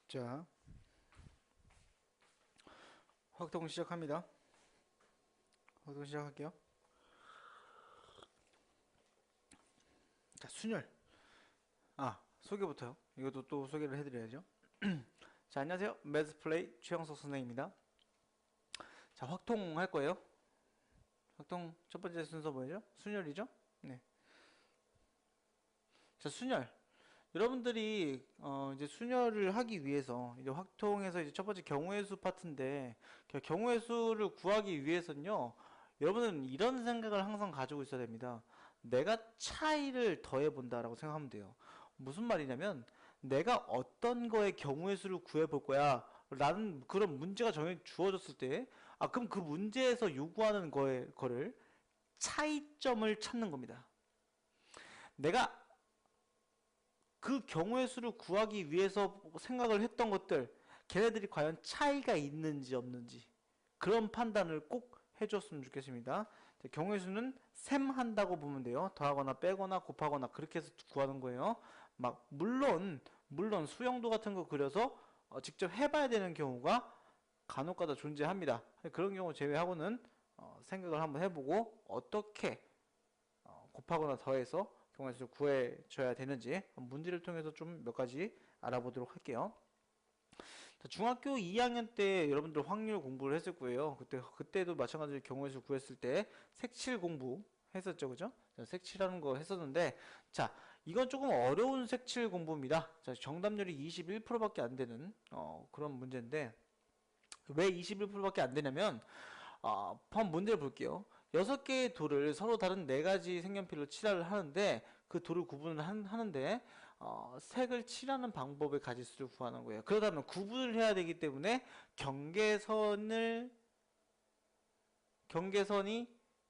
자, 확동 시작합니다. 확동 시작할게요. 자, 순열. 소개부터요. 이것도 또 소개를 해드려야죠. 자, 안녕하세요. 매즈플레이 최영석 선생입니다. 자, 확통 할 거예요. 확통 첫 번째 순서 뭐죠? 순열이죠? 네. 자, 순열. 여러분들이 이제 순열을 하기 위해서 이제 확통에서 이제 첫 번째 경우의 수 파트인데, 경우의 수를 구하기 위해서는요, 여러분은 이런 생각을 항상 가지고 있어야 됩니다. 내가 차이를 더해 본다라고 생각하면 돼요. 무슨 말이냐면 내가 어떤 거의 경우의 수를 구해 볼 거야 라는 그런 문제가 정해 주어졌을 때, 그럼 그 문제에서 요구하는 거를 차이점을 찾는 겁니다. 내가 그 경우의 수를 구하기 위해서 생각을 했던 것들, 걔네들이 과연 차이가 있는지 없는지 그런 판단을 꼭 해줬으면 좋겠습니다. 경우의 수는 셈 한다고 보면 돼요. 더하거나 빼거나 곱하거나 그렇게 해서 구하는 거예요. 물론 수형도 같은 거 그려서 직접 해봐야 되는 경우가 간혹가다 존재합니다. 그런 경우 제외하고는 생각을 한번 해보고 어떻게 곱하거나 더해서 경우의 수를 구해줘야 되는지 문제를 통해서 좀 몇 가지 알아보도록 할게요. 중학교 2학년 때 여러분들 확률 공부를 했을 거예요. 그때도 마찬가지로 경우의 수 구했을 때 색칠 공부 했었죠, 그죠? 색칠하는 거 했었는데, 자, 이건 조금 어려운 색칠 공부입니다. 자, 정답률이 21%밖에 안 되는 그런 문제인데, 왜 21%밖에 안 되냐면, 한번 문제를 볼게요. 6개의 돌을 서로 다른 4가지 색연필로 칠을 하는데, 그 돌을 구분을 하는데, 색을 칠하는 방법의 가지수를 구하는 거예요. 그러다면 구분을 해야 되기 때문에 경계선이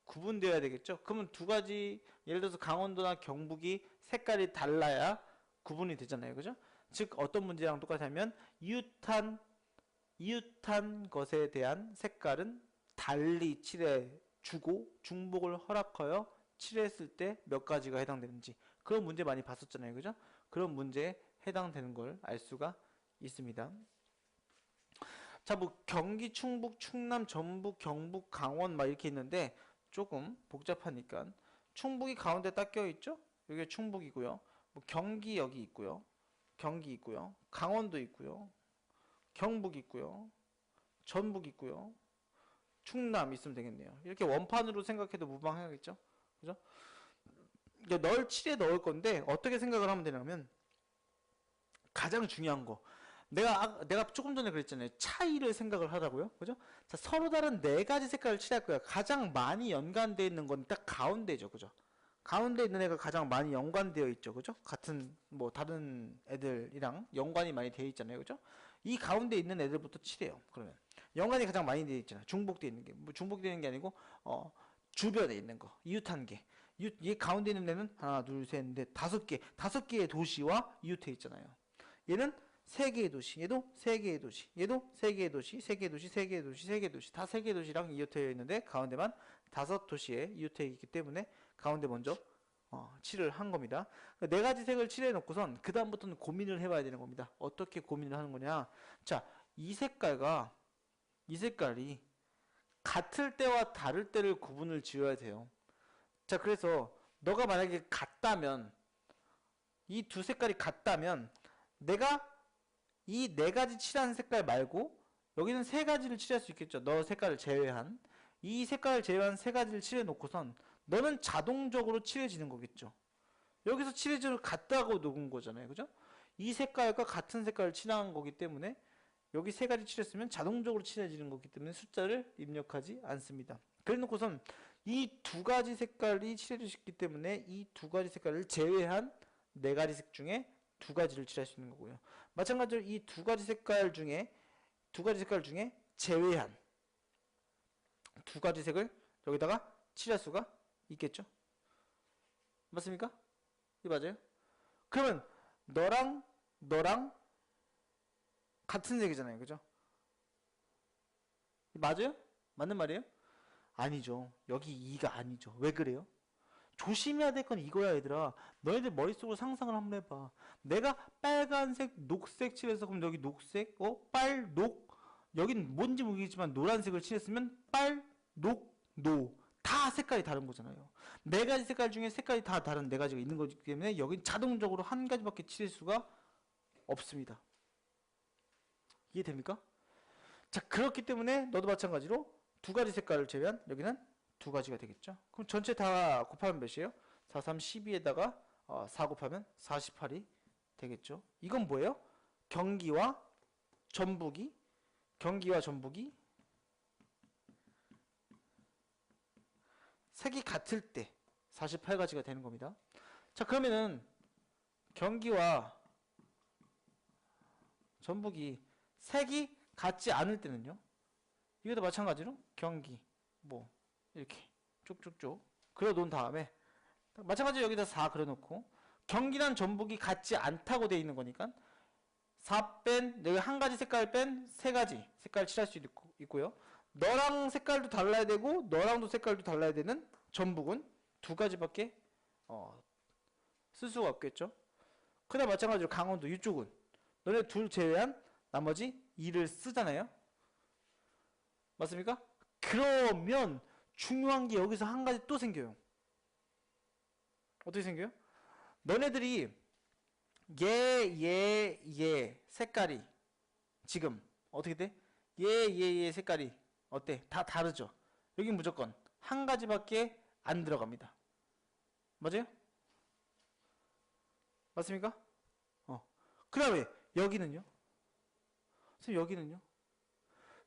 구분되어야 되겠죠. 그러면 두 가지, 예를 들어서 강원도나 경북이 색깔이 달라야 구분이 되잖아요. 그죠? 즉 어떤 문제랑 똑같냐면 이웃한 것에 대한 색깔은 달리 칠해 주고 중복을 허락하여 칠했을 때 몇 가지가 해당되는지 그런 문제 많이 봤었잖아요. 그죠? 그런 문제에 해당되는 걸 알 수가 있습니다. 자, 경기, 충북, 충남, 전북, 경북, 강원 막 이렇게 있는데 조금 복잡하니까 충북이 가운데 딱 껴있죠? 여기 충북이고요. 경기 여기 있고요. 경기 있고요. 강원도 있고요. 경북 있고요. 전북 있고요. 충남 있으면 되겠네요. 이렇게 원판으로 생각해도 무방하겠죠? 그죠? 널 칠에 넣을 건데 어떻게 생각을 하면 되냐면 가장 중요한 거, 내가 조금 전에 그랬잖아요. 차이를 생각을 하라고요. 그죠? 자, 서로 다른 4가지 색깔을 칠할 거야. 가장 많이 연관되어 있는 건 딱 가운데죠. 그죠? 가운데 있는 애가 가장 많이 연관되어 있죠. 그죠? 같은 다른 애들이랑 연관이 많이 되어 있잖아요. 그죠? 이 가운데 있는 애들부터 칠해요. 그러면 연관이 가장 많이 되어 있잖아요. 중복되어 있는 게 중복되어 있는 게 아니고 주변에 있는 거, 이웃한 개. 이 가운데 있는 애는 하나, 둘, 셋, 넷, 5개의 도시와 이웃해 있잖아요. 얘는 3개의 도시, 얘도 3개의 도시, 얘도 3개의 도시, 3개의 도시, 3개의 도시, 3개의 도시, 다 3개의 도시랑 이웃해 있는데 가운데만 5도시에 이웃해 있기 때문에 가운데 먼저 칠을 한 겁니다. 4가지 색을 칠해 놓고선 그 다음부터는 고민을 해봐야 되는 겁니다. 어떻게 고민을 하는 거냐? 자, 이 색깔이 같을 때와 다를 때를 구분을 지어야 돼요. 자, 그래서 너가 만약에 같다면, 이 두 색깔이 같다면 내가 이 4가지 칠한 색깔 말고 여기는 3가지를 칠할 수 있겠죠. 너 색깔을 제외한 이 색깔을 제외한 3가지를 칠해 놓고선 너는 자동적으로 칠해지는 거겠죠. 여기서 칠해지는 같다고 녹은 거잖아요. 그죠? 이 색깔과 같은 색깔을 칠한 거기 때문에 여기 3가지 칠했으면 자동적으로 칠해지는 거기 때문에 숫자를 입력하지 않습니다. 그래 놓고선 이 2가지 색깔이 칠해졌기 때문에 이 2가지 색깔을 제외한 4가지 색 중에 2가지를 칠할 수 있는 거고요. 마찬가지로 이 2가지 색깔 중에 제외한 2가지 색을 여기다가 칠할 수가 있겠죠. 맞습니까? 이 맞아요? 그러면 너랑 같은 색이잖아요. 그죠? 맞아요? 맞는 말이에요? 아니죠. 여기 2가 아니죠. 왜 그래요? 조심해야 될 건 이거야, 얘들아. 너희들 머릿속으로 상상을 한번 해봐. 내가 빨간색, 녹색 칠해서, 그럼 여기 녹색, 빨, 녹. 여긴 뭔지 모르겠지만 노란색을 칠했으면 빨, 녹, 노. 다 색깔이 다른 거잖아요. 네 가지 색깔 중에 색깔이 다 다른 네 가지가 있는 거기 때문에 여긴 자동적으로 한 가지밖에 칠할 수가 없습니다. 이해됩니까? 자, 그렇기 때문에 너도 마찬가지로 두 가지 색깔을 제외한 여기는 두 가지가 되겠죠. 그럼 전체 다 곱하면 몇이에요? 4, 3, 12에다가 4 곱하면 48이 되겠죠. 이건 뭐예요? 경기와 전북이 색이 같을 때 48가지가 되는 겁니다. 자, 그러면은 경기와 전북이 색이 같지 않을 때는요. 이것도 마찬가지로 경기 뭐 이렇게 쭉쭉쭉 그려 놓은 다음에 마찬가지로 여기다 4 그려 놓고 경기랑 전북이 같지 않다고 되어 있는 거니까 4 뺀 여기 한 가지 색깔 뺀 세 가지 색깔 칠할 수 있고요. 너랑 색깔도 달라야 되고 너랑도 색깔도 달라야 되는 전북은 두 가지밖에 쓸 수가 없겠죠. 그다음 마찬가지로 강원도 이쪽은 너네 둘 제외한 나머지 2를 쓰잖아요. 맞습니까? 그러면 중요한 게 여기서 한 가지 또 생겨요. 어떻게 생겨요? 너네들이 얘 색깔이 지금 어떻게 돼? 얘 색깔이 어때? 다 다르죠? 여긴 무조건 한 가지밖에 안 들어갑니다. 맞아요? 맞습니까? 그 다음에 여기는요? 선생님 여기는요?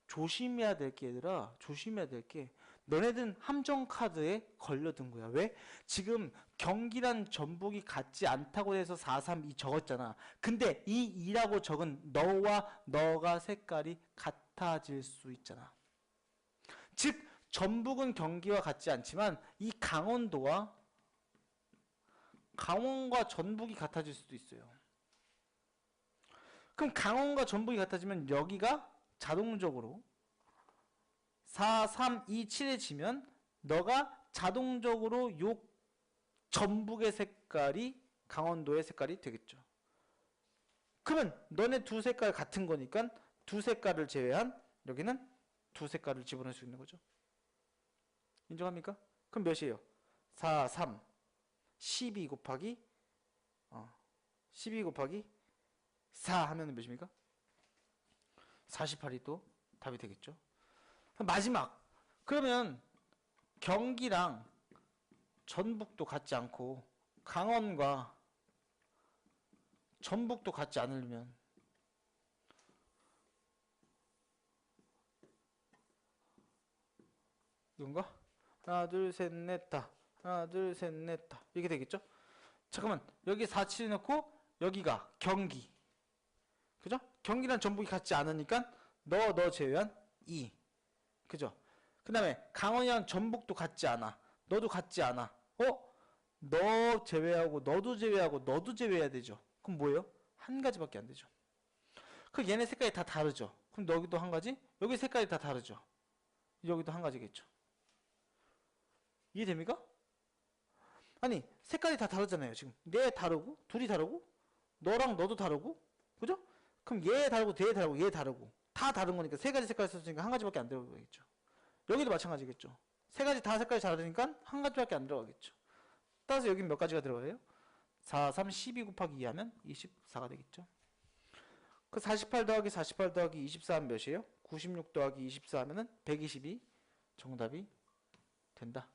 조심해야 될 게 얘들아 조심해야 될 게 너네들은 함정 카드에 걸려든 거야. 왜? 지금 경기란 전북이 같지 않다고 해서 4, 3, 2 적었잖아. 근데 이 2라고 적은 너와 너가 색깔이 같아질 수 있잖아. 즉 전북은 경기와 같지 않지만 이 강원과 전북이 같아질 수도 있어요. 그럼 강원과 전북이 같아지면 여기가 자동적으로 4, 3, 2, 7에 지면 너가 자동적으로 요 전북의 색깔이 강원도의 색깔이 되겠죠. 그러면 너네 두 색깔 같은 거니까 두 색깔을 제외한 여기는 두 색깔을 집어넣을 수 있는 거죠. 인정합니까? 그럼 몇이에요? 4, 3, 12 곱하기 4 하면 몇입니까? 48이 또 답이 되겠죠. 마지막 그러면 경기랑 전북도 같지 않고 강원과 전북도 같지 않으려면 이건가? 하나 둘 셋 넷 다 하나 둘 셋 넷 다 이렇게 되겠죠? 잠깐만 여기 4, 7 넣고 여기가 경기 그죠? 경기랑 전북이 같지 않으니까 너 제외한 2 그죠? 그 다음에 강원이랑 전북도 같지 않아. 너도 같지 않아. 너 제외하고 너도 제외하고 너도 제외해야 되죠. 그럼 뭐예요? 한 가지밖에 안 되죠. 그럼 얘네 색깔이 다 다르죠. 그럼 여기도 한 가지, 여기 색깔이 다 다르죠. 여기도 한 가지겠죠. 이해됩니까? 아니 색깔이 다 다르잖아요. 지금 얘 다르고 둘이 다르고 너랑 너도 다르고 그죠? 그럼 얘 다르고 얘 다르고 얘 다르고 다 다른 거니까 세 가지 색깔 썼으니까 한 가지밖에 안 들어가겠죠. 여기도 마찬가지겠죠. 세 가지 다 색깔이 다르니까 한 가지밖에 안 들어가겠죠. 따라서 여긴 몇 가지가 들어가요? 4, 3, 12 곱하기 2 하면 24가 되겠죠. 그 48 더하기 48 더하기 24 하면 몇이에요? 96 더하기 24 하면은 120이 정답이 된다.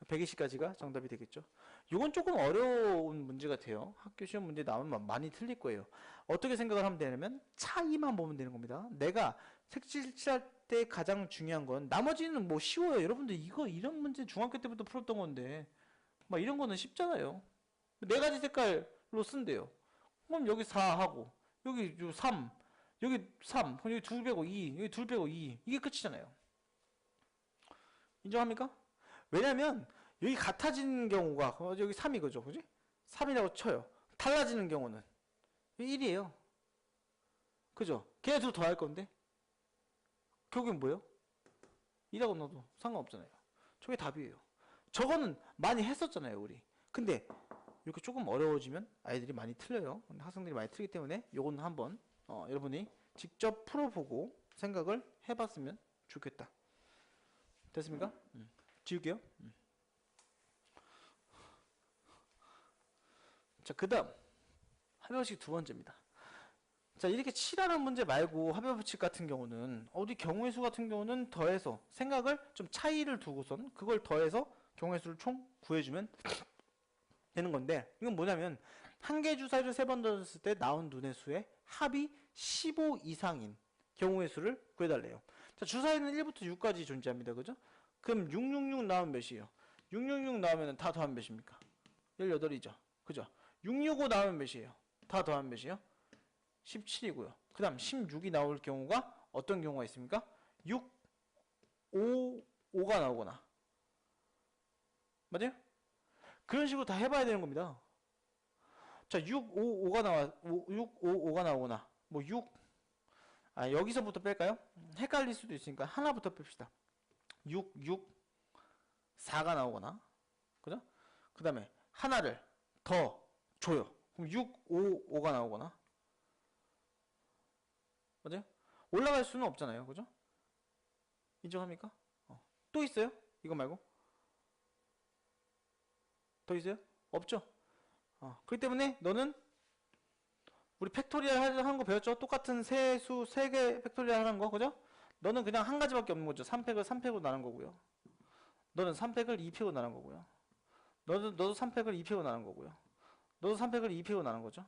120까지가 정답이 되겠죠. 이건 조금 어려운 문제가 돼요. 학교 시험 문제 나오면 많이 틀릴 거예요. 어떻게 생각을 하면 되냐면 차이만 보면 되는 겁니다. 내가 색칠할 때 가장 중요한 건 나머지는 뭐 쉬워요. 여러분들 이런 문제 중학교 때부터 풀었던 건데 막 이런 거는 쉽잖아요. 네 가지 색깔로 쓴대요. 그럼 여기 4 하고 여기 3 여기 3 그럼 여기 2 빼고 2 여기 2 빼고 2 이게 끝이잖아요. 인정합니까? 왜냐면 여기 같아지는 경우가 여기 3이거죠. 그지? 3이라고 쳐요. 달라지는 경우는 1이에요. 그죠? 걔네 둘 더할 건데 결국엔 뭐예요? 2라고 넣어도 상관없잖아요. 저게 답이에요. 저거는 많이 했었잖아요, 우리. 근데 이렇게 조금 어려워지면 아이들이 많이 틀려요. 학생들이 많이 틀리기 때문에 요거는 한번 여러분이 직접 풀어보고 생각을 해봤으면 좋겠다. 됐습니까? 지울게요. 자, 그 다음 합의법칙 두 번째입니다. 자, 이렇게 칠하는 문제 말고 합의법칙 같은 경우는 우리 경우의 수 같은 경우는 더해서 생각을 좀 차이를 두고선 그걸 더해서 경우의 수를 총 구해주면 되는 건데, 이건 뭐냐면 한 개 주사위를 세 번 던졌을 때 나온 눈의 수의 합이 15 이상인 경우의 수를 구해달래요. 자, 주사위는 1부터 6까지 존재합니다. 그죠? 그럼 666 나오면 몇이에요? 666 나오면 다 더하면 몇입니까? 18이죠. 그죠? 665 나오면 몇이에요? 다 더하면 몇이에요? 17이고요. 그 다음 16이 나올 경우가 어떤 경우가 있습니까? 6, 5, 5가 나오거나. 맞아요? 그런 식으로 다 해봐야 되는 겁니다. 자, 6, 5, 5가 나와, 6, 5, 5가 나오거나, 뭐 6, 여기서부터 뺄까요? 헷갈릴 수도 있으니까 하나부터 뺍시다. 6, 6, 4가 나오거나, 그죠? 그 다음에 하나를 더 줘요. 그럼 6, 5, 5가 나오거나, 맞아요? 올라갈 수는 없잖아요. 그죠? 인정합니까? 또 있어요? 이거 말고? 더 있어요? 없죠? 그렇기 때문에 너는 우리 팩토리얼 하는 거 배웠죠? 똑같은 세수 3개 팩토리얼 하는 거, 그죠? 너는 그냥 한 가지밖에 없는 거죠. 3팩을 3팩으로 나눈 거고요. 너는 3팩을 2팩으로 나눈 거고요. 너도 3팩을 2팩으로 나눈 거고요. 너도 3팩을 2팩으로 나눈 거죠.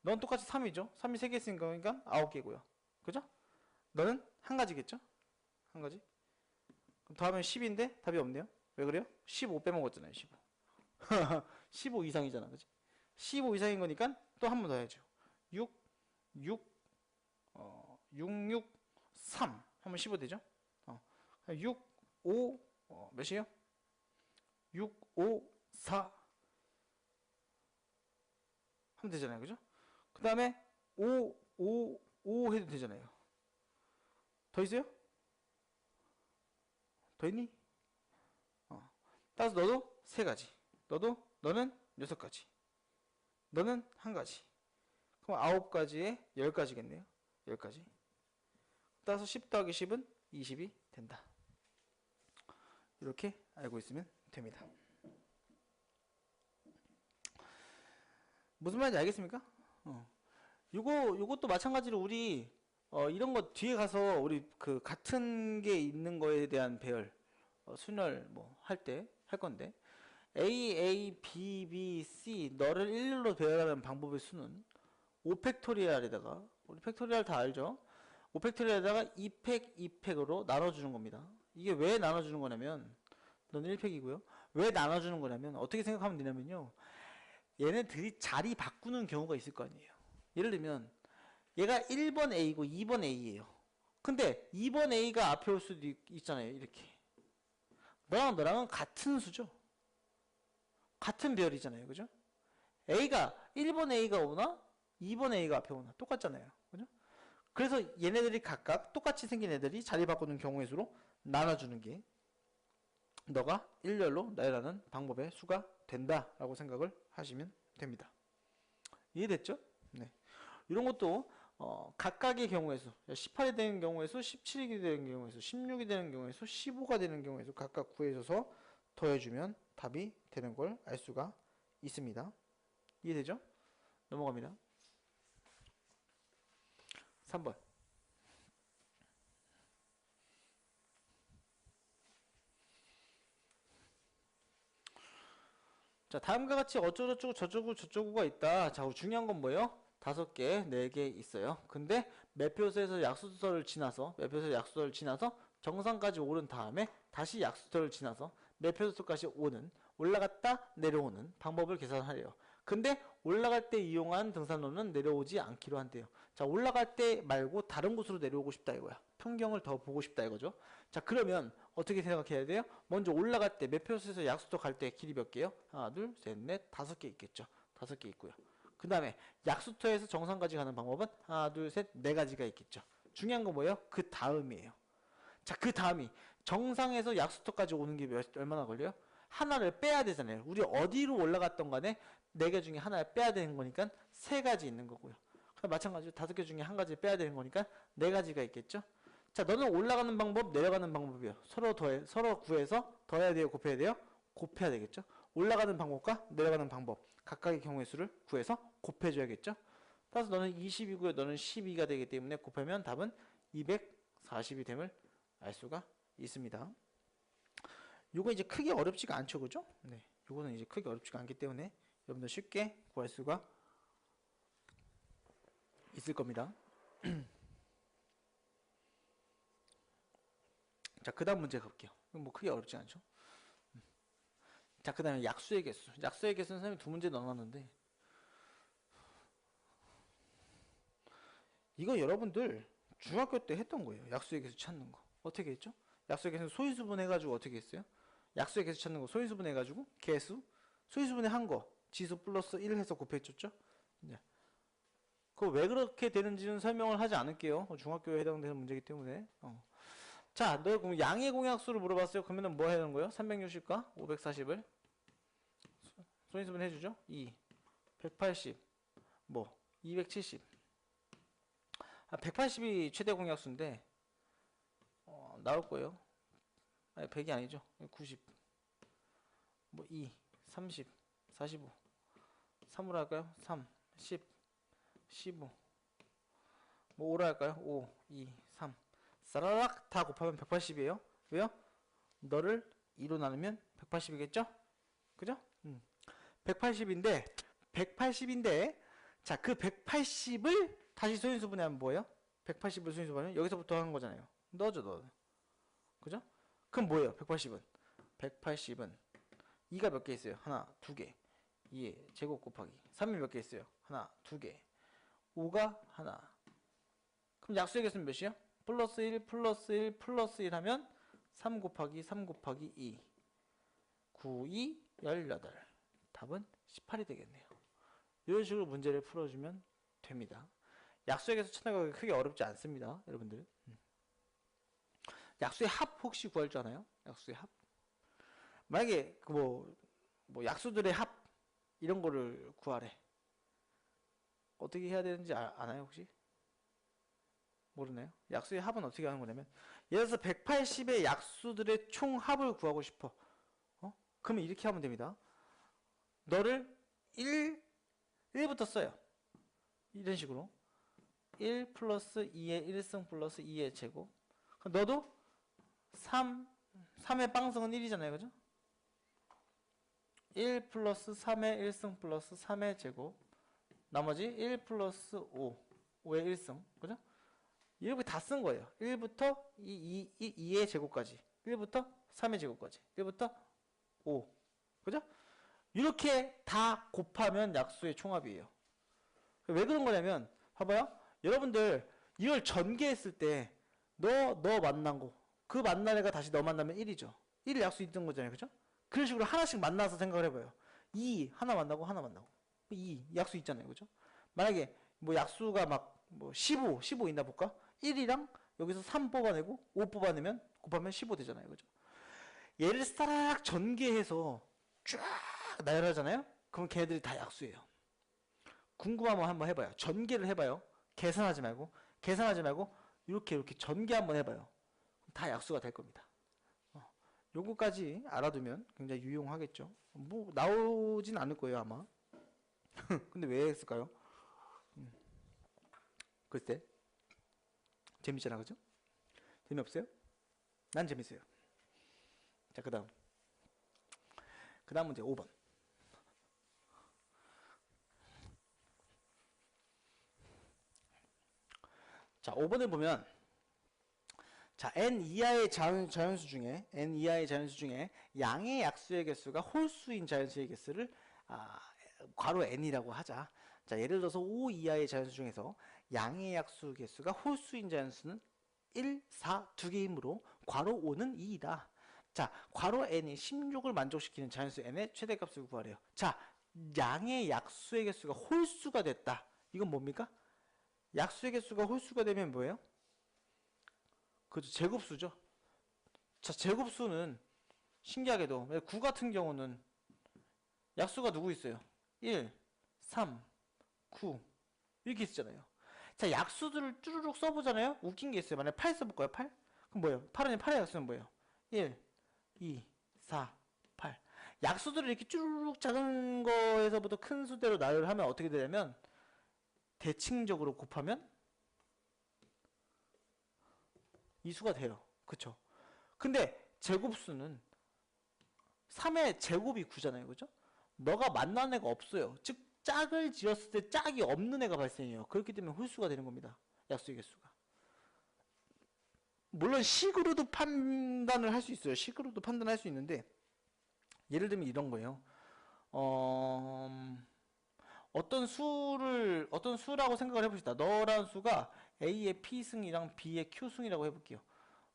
넌 똑같이 3이죠. 3이 3개 있으니까 그러니까 9개고요. 그죠? 너는 한 가지겠죠? 한 가지. 그럼 더하면 10인데 답이 없네요. 왜 그래요? 15 빼먹었잖아요. 15. 15 이상이잖아. 그치? 15 이상인 거니까 또 한 번 더 해야죠. 6, 6, 6, 6, 3 하면 15 되죠? 6, 5, 몇이에요? 6, 5, 4 하면 되잖아요. 그죠? 그 다음에 5, 5, 5 해도 되잖아요. 더 있어요? 더 있니? 따라서 너도 3가지. 너는 6가지. 너는 1가지. 그럼 9가지에 10가지겠네요. 10가지. 따라서 10 더하기 10은 20이 된다. 이렇게 알고 있으면 됩니다. 무슨 말인지 알겠습니까? 요것도 마찬가지로 우리 이런 거 뒤에 가서 우리 그 같은 게 있는 거에 대한 배열 순열 뭐 할 때 할 건데, A, B, B, C 너를 일렬로 배열하는 방법의 수는 5팩토리얼에다가, 우리 팩토리얼 다 알죠? 5팩토리얼에다가 2팩, 2팩으로 나눠주는 겁니다. 이게 왜 나눠주는 거냐면, 너는 1팩이고요. 왜 나눠주는 거냐면, 어떻게 생각하면 되냐면요, 얘네들이 자리 바꾸는 경우가 있을 거 아니에요. 예를 들면 얘가 1번 A고 2번 A예요. 근데 2번 A가 앞에 올 수도 있잖아요. 이렇게. 너랑은 같은 수죠. 같은 배열이잖아요. 그죠? A가 1번 A가 오나 2번 A가 앞에 오나 똑같잖아요. 그죠? 그래서 얘네들이 각각 똑같이 생긴 애들이 자리 바꾸는 경우의 수로 나눠주는 게 너가 일렬로 나열하는 방법의 수가 된다라고 생각을 하시면 됩니다. 이해됐죠? 네. 이런 것도 각각의 경우의 수, 18이 되는 경우의 수, 17이 되는 경우의 수, 16이 되는 경우의 수, 15가 되는 경우의 수 각각 구해줘서 더해주면 답이 되는 걸 알 수가 있습니다. 이해되죠? 넘어갑니다. 3번. 자, 다음과 같이 어쩌고저쩌고 저쩌고 저쩌고가 있다. 자, 중요한 건 뭐예요? 5개, 4개 있어요. 근데 매표소에서 약수터를 지나서, 정상까지 오른 다음에 다시 약수터를 지나서 매표소까지 올라갔다 내려오는 방법을 계산하래요. 근데 올라갈 때 이용한 등산로는 내려오지 않기로 한대요. 자, 올라갈 때 말고 다른 곳으로 내려오고 싶다 이거야. 풍경을 더 보고 싶다 이거죠. 자, 그러면 어떻게 생각해야 돼요? 먼저 올라갈 때 매표소에서 약수터 갈 때 길이 몇 개요? 하나, 둘, 셋, 넷, 5개 있겠죠. 5개 있고요. 그 다음에 약수터에서 정상까지 가는 방법은 하나, 둘, 셋, 4가지가 있겠죠. 중요한 건 뭐예요? 그 다음이에요. 자, 그 다음이 정상에서 약수터까지 오는 게 얼마나 걸려요? 하나를 빼야 되잖아요. 우리 어디로 올라갔던 간에 4개 중에 하나를 빼야 되는 거니까 3가지 있는 거고요. 마찬가지로 5개 중에 한 가지 빼야 되는 거니까 4가지가 있겠죠. 자, 너는 올라가는 방법, 내려가는 방법이요. 서로 구해서 더해야 돼요, 곱해야 돼요? 곱해야 되겠죠. 올라가는 방법과 내려가는 방법, 각각의 경우의 수를 구해서 곱해줘야겠죠. 따라서 너는 20이고요, 너는 12가 되기 때문에 곱하면 답은 240이 됨을 알 수가 있습니다. 요거 이제 크게 어렵지가 않죠, 그죠? 네, 요거는 이제 크게 어렵지가 않기 때문에 여러분들 쉽게 구할 수가 있을 겁니다. 자, 그 다음 문제 가볼게요. 뭐 크게 어렵지 않죠? 자, 그 다음에 약수의 개수. 약수의 개수는 선생님이 2문제 넣어놨는데, 이거 여러분들 중학교 때 했던 거예요. 약수의 개수 찾는 거. 어떻게 했죠? 약수의 개수 소인수분 해가지고 어떻게 했어요? 약수의 개수 찾는 거 소인수분 해가지고 개수, 소인수분해 한 거, 지수 플러스 1 해서 곱해줬죠? 네. 그거 왜 그렇게 되는지는 설명을 하지 않을게요. 중학교에 해당되는 문제이기 때문에. 자, 너 그럼 양의 공약수를 물어봤어요. 그러면은 뭐 해야 되는 거예요? 360과 540을 소인수분 해주죠? 2, 180, 뭐 270. 180이 최대 공약수인데 나올 거예요. 아니, 100이 아니죠. 90, 뭐 2, 30, 45, 3으로 할까요? 3, 10, 15, 뭐 5로 할까요? 5, 2, 3. 싸라락 다 곱하면 180이에요. 왜요? 너를 2로 나누면 180이겠죠? 그죠? 180인데, 자, 그 180을 다시 소인수분해하면 뭐예요? 180을 소인수분하면 여기서부터 하는 거잖아요. 넣어줘, 넣어. 그죠? 그럼 뭐예요? 180은 2가 몇 개 있어요? 하나, 2개. 2의 제곱 곱하기 3이 몇 개 있어요? 하나, 2개. 5가 하나. 그럼 약수의 개수는 몇이요? 플러스 1, 플러스 1, 플러스 1 하면 3 곱하기 3 곱하기 2. 9, 2, 18. 답은 18이 되겠네요. 이런 식으로 문제를 풀어주면 됩니다. 약수의 개수 찾는 거 크게 어렵지 않습니다. 여러분들. 약수의 합 혹시 구할 줄 아나요? 약수의 합. 만약에 뭐 약수들의 합 이런 거를 구하래. 어떻게 해야 되는지 아나요 혹시? 모르나요? 약수의 합은 어떻게 하는 거냐면 예를 들어서 180의 약수들의 총합을 구하고 싶어. 그러면 이렇게 하면 됩니다. 너를 1부터 써요. 이런 식으로 1 플러스 2의 1승 플러스 2의 제곱. 너도 3의 빵승은 1이잖아요. 그죠? 1 플러스 3의 1승 플러스 3의 제곱. 나머지 1 플러스 5의 1승. 그죠? 이렇게 다 쓴 거예요. 1부터 2의 제곱까지. 1부터 3의 제곱까지. 1부터 5. 그죠? 이렇게 다 곱하면 약수의 총합이에요. 왜 그런 거냐면, 봐봐요. 여러분들, 이걸 전개했을 때, 너 만난 거, 그 만난 애가 다시 너 만나면 1이죠. 1 약수 있던 거잖아요. 그죠? 그런 식으로 하나씩 만나서 생각을 해봐요. 2, 하나 만나고, 하나 만나고. 2, 약수 있잖아요. 그죠? 만약에, 뭐 약수가 뭐 15 있나 볼까? 1이랑 여기서 3 뽑아내고, 5 뽑아내면, 곱하면 15 되잖아요. 그죠? 얘를 싹 전개해서 쫙 나열하잖아요? 그럼 걔네들이 다 약수예요. 궁금하면 한번 해봐요. 전개를 해봐요. 계산하지 말고 이렇게 전개 한번 해봐요. 다 약수가 될 겁니다. 요거까지 알아두면 굉장히 유용하겠죠. 뭐 나오진 않을 거예요 아마. 근데 왜 했을까요? 글쎄, 재밌잖아, 그죠? 재미없어요? 난 재밌어요. 자, 그 다음 문제 5번. 자, 5번을 보면, 자, n 이하의 자연수 중에 양의 약수의 개수가 홀수인 자연수의 개수를 괄호 n이라고 하자. 자, 예를 들어서 5 이하의 자연수 중에서 양의 약수 개수가 홀수인 자연수는 1, 4 두 개이므로 괄호 5는 2이다. 자, 괄호 n이 16을 만족시키는 자연수 n의 최대값을 구하래요. 자, 양의 약수의 개수가 홀수가 됐다. 이건 뭡니까? 약수의 개수가 홀수가 되면 뭐예요? 그죠, 제곱수죠. 자, 제곱수는 신기하게도 9 같은 경우는 약수가 누구 있어요? 1, 3, 9 이렇게 있잖아요. 자, 약수들을 쭈르륵 써보잖아요. 웃긴 게 있어요. 만약에 8 써볼까요? 8? 그럼 뭐예요? 8의 약수는 뭐예요? 1, 2, 4, 8. 약수들을 이렇게 쭈르륵 작은 거에서부터 큰 수대로 나열하면 어떻게 되냐면 대칭적으로 곱하면 이 수가 돼요. 그쵸? 근데 제곱수는 3의 제곱이 9잖아요. 그죠? 너가 만난 애가 없어요. 즉 짝을 지었을 때 짝이 없는 애가 발생해요. 그렇기 때문에 홀수가 되는 겁니다. 약수의 개수가. 물론 식으로도 판단을 할 수 있어요. 식으로도 판단할 수 있는데 예를 들면 이런 거예요. 어떤 수라고 생각을 해봅시다. 너라는 수가 A의 P승이랑 B의 Q승이라고 해볼게요.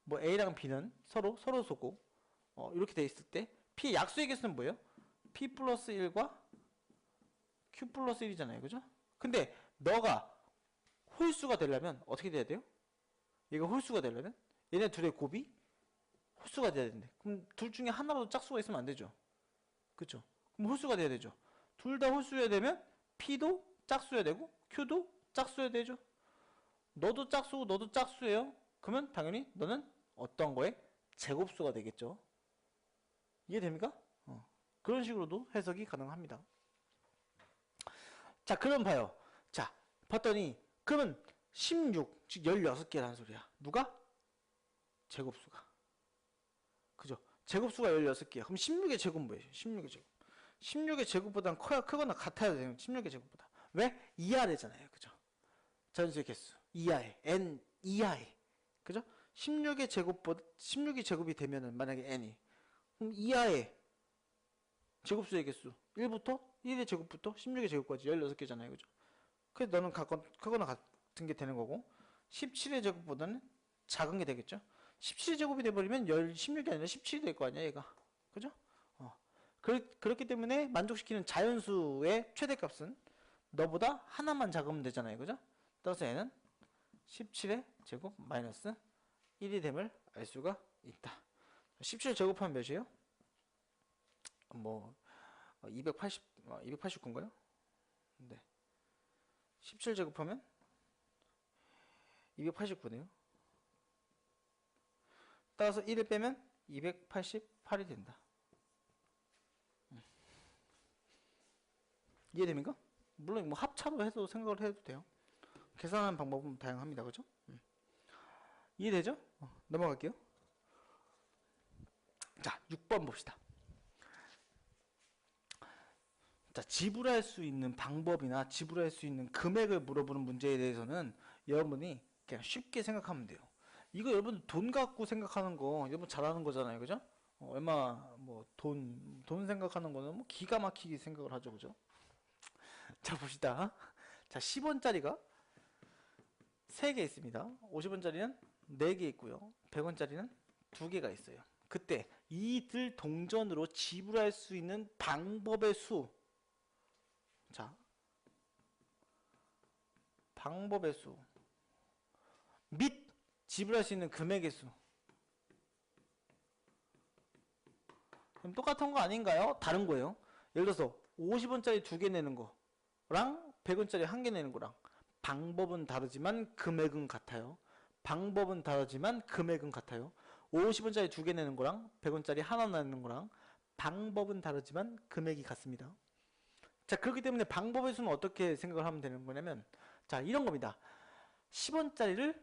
뭐 A랑 B는 서로 쏘고 이렇게 돼 있을 때 P의 약수의 개수는 뭐예요? P 플러스 1과 Q 플러스 1이잖아요. 그죠? 근데 너가 홀수가 되려면 어떻게 돼야 돼요? 얘가 홀수가 되려면 얘네 둘의 곱이 홀수가 돼야 되는데 그럼 둘 중에 하나라도 짝수가 있으면 안 되죠. 그쵸? 그럼 홀수가 돼야 되죠. 둘 다 홀수여야 되면 P도 짝수여야 되고 Q도 짝수여야 되죠. 너도 짝수고 너도 짝수예요. 그러면 당연히 너는 어떤 거에 제곱수가 되겠죠. 이해됩니까? 그런 식으로도 해석이 가능합니다. 자, 그럼 봐요. 자, 봤더니 그러면 16, 즉 16개라는 소리야. 누가? 제곱수가. 그죠? 제곱수가 16개야. 그럼 16의 제곱은 뭐예요? 16의 제곱. 16의 제곱보다는 크거나 같아야 돼요. 16의 제곱보다. 왜? 이하래잖아요. 그죠? 자연수의 개수. 이하에. n 이하에. 그죠? 16의 제곱이 되면은 만약에 n이. 그럼 이하에 제곱수의 개수. 1부터 1의 제곱부터 16의 제곱까지 16개잖아요. 그죠? 그래서 너는 크거나 같은 게 되는 거고 17의 제곱보다는 작은 게 되겠죠. 17의 제곱이 돼버리면 16이 아니라 17이 될 거 아니야 얘가. 그죠? 그렇기 때문에 만족시키는 자연수의 최대값은 너보다 하나만 작으면 되잖아요. 그죠? 따라서 얘는 17의 제곱 마이너스 1이 됨을 알 수가 있다. 17 제곱하면 몇이에요? 뭐 289인가요? 네. 17 제곱하면 289네요. 따라서 1을 빼면 288이 된다. 이해됩니까? 물론 뭐 합차로 해서 생각을 해도 돼요. 계산하는 방법은 다양합니다. 그죠? 이해되죠? 넘어갈게요. 자, 6번 봅시다. 자, 지불할 수 있는 방법이나 지불할 수 있는 금액을 물어보는 문제에 대해서는 여러분이 그냥 쉽게 생각하면 돼요. 이거 여러분 돈 갖고 생각하는 거 여러분 잘하는 거잖아요. 그죠? 얼마 뭐 돈 생각하는 거는 뭐 기가 막히게 생각을 하죠. 그죠? 자, 봅시다. 자, 10원짜리가 3개 있습니다. 50원짜리는 4개 있고요. 100원짜리는 2개가 있어요. 그때 이들 동전으로 지불할 수 있는 방법의 수. 자, 방법의 수 및 지불할 수 있는 금액의 수. 그럼 똑같은 거 아닌가요? 다른 거예요. 예를 들어서 50원짜리 2개 내는 거랑 100원짜리 1개 내는 거랑 방법은 다르지만 금액은 같아요. 방법은 다르지만 금액은 같아요. 50원짜리 2개 내는 거랑 100원짜리 하나 내는 거랑 방법은 다르지만 금액이 같습니다. 자, 그렇기 때문에 방법의 수는 어떻게 생각을 하면 되는 거냐면, 자, 이런 겁니다. 10원짜리를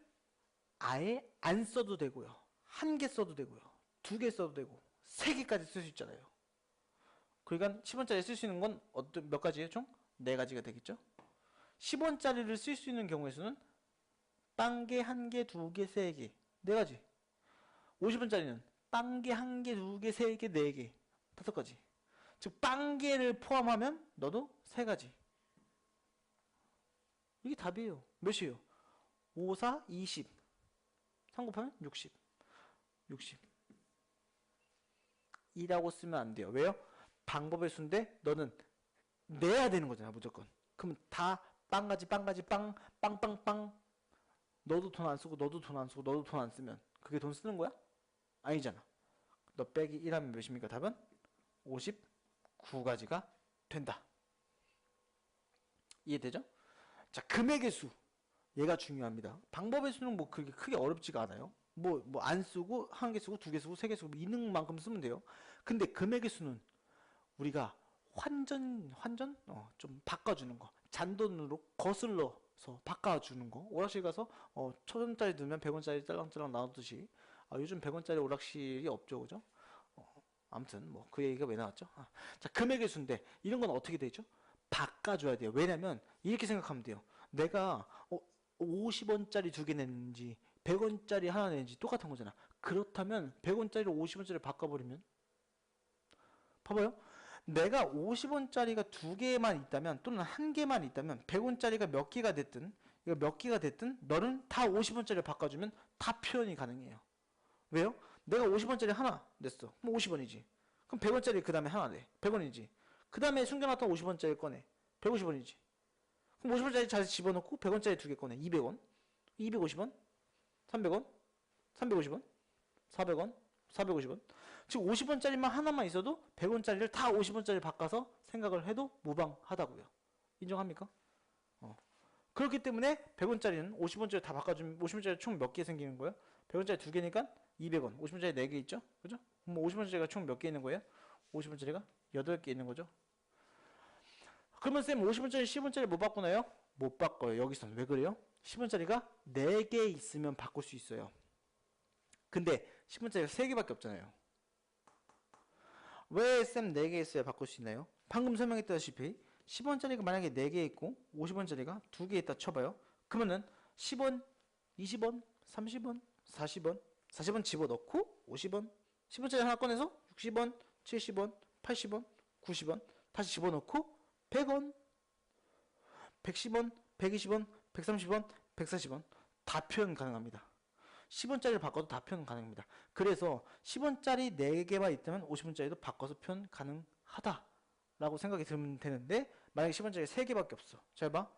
아예 안 써도 되고요. 1개 써도 되고요. 2개 써도 되고 3개까지 쓸 수 있잖아요. 그러니까 10원짜리 쓸 수 있는 건 몇 가지예요? 총 4가지가 되겠죠. 10원짜리를 쓸 수 있는 경우의 수는 빵개 1개, 2개, 3개 4가지. 50원짜리는 빵개 1개, 2개, 3개, 4개 5가지. 즉 빵개를 포함하면 너도 3가지. 이게 답이에요. 몇이에요? 5, 4, 20 3 곱하면 60 2라고 쓰면 안 돼요. 왜요? 방법의 수인데 너는 내야 되는 거잖아 무조건. 그럼 다 빵가지 빵빵빵빵 너도 돈 안 쓰고 너도 돈 안 쓰고 너도 돈 안 쓰면 그게 돈 쓰는 거야? 아니잖아. 너 빼기 1 하면 몇입니까? 답은 59가지가 된다. 이해되죠? 자, 금액의 수. 얘가 중요합니다. 방법의 수는 뭐 그렇게 크게 어렵지가 않아요. 뭐 안 쓰고 한 개 쓰고 두 개 쓰고 세 개 쓰고 있는 만큼 쓰면 돼요. 근데 금액의 수는 우리가 좀 바꿔주는 거. 잔돈으로 거슬러서 바꿔주는 거. 오락실 가서 1,000원짜리 넣으면 100원짜리 짤랑짤랑 나오듯이 요즘 100원짜리 오락실이 없죠, 그죠? 아무튼 뭐 그 얘기가 왜 나왔죠? 자, 금액의 수인데 이런 건 어떻게 되죠? 바꿔줘야 돼요. 왜냐면 이렇게 생각하면 돼요. 내가 50원짜리 두 개 냈는지 100원짜리 하나 냈는지 똑같은 거잖아. 그렇다면 100원짜리로 50원짜리 바꿔버리면 봐봐요. 내가 50원짜리가 두 개만 있다면 또는 한 개만 있다면 100원짜리가 몇 개가 됐든 이거 몇 개가 됐든 너는 다 50원짜리로 바꿔주면 다 표현이 가능해요. 왜요? 내가 50원짜리 하나 냈어. 그럼 50원이지. 그럼 100원짜리 그 다음에 하나 내. 100원이지. 그 다음에 숨겨놨던 50원짜리 꺼내. 150원이지. 그럼 50원짜리 다시 집어넣고 100원짜리 두 개 꺼내. 200원. 250원. 300원. 350원. 400원. 450원. 즉 50원짜리만 하나만 있어도 100원짜리를 다 50원짜리 바꿔서 생각을 해도 무방하다고요. 인정합니까? 그렇기 때문에 100원짜리는 50원짜리 다 바꿔주면 50원짜리 총 몇 개 생기는 거예요? 100원짜리 두 개니까 200원. 50원짜리 4개 있죠? 그죠? 그럼 50원짜리가 총 몇 개 있는 거예요? 50원짜리가 8개 있는 거죠. 그러면 쌤 50원짜리 10원짜리 못 바꾸나요? 못 바꿔요. 여기서는 왜 그래요? 10원짜리가 4개 있으면 바꿀 수 있어요. 근데 10원짜리가 3개밖에 없잖아요. 왜 쌤 4개 있어야 바꿀 수 있나요? 방금 설명했다시피 10원짜리가 만약에 4개 있고 50원짜리가 2개 있다 쳐봐요. 그러면은 10원, 20원, 30원, 40원, 40원 집어넣고 50원, 10원짜리 하나 꺼내서 60원, 70원, 80원, 90원 다시 집어넣고 100원, 110원, 120원, 130원, 140원 다 표현 가능합니다. 10원짜리를 바꿔도 다 표현 가능합니다. 그래서 10원짜리 4개만 있다면 50원짜리도 바꿔서 표현 가능하다 라고 생각이 들면 되는데 만약에 10원짜리 3개밖에 없어. 잘 봐.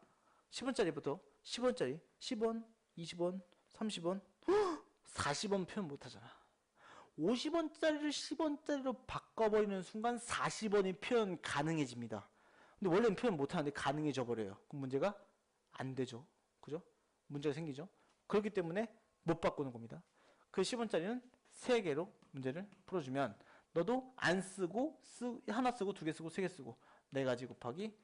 10원짜리부터 10원짜리 10원, 20원, 30원, 40원 표현 못하잖아. 50원짜리를 10원짜리로 바꿔버리는 순간 40원이 표현 가능해집니다. 근데 원래는 표현 못하는데 가능해져 버려요. 그럼 문제가 안 되죠. 그죠? 문제가 생기죠. 그렇기 때문에 못 바꾸는 겁니다. 그 10원짜리는 3개로 문제를 풀어주면 너도 안 쓰고 하나 쓰고 2개 쓰고 3개 쓰고 4가지 곱하기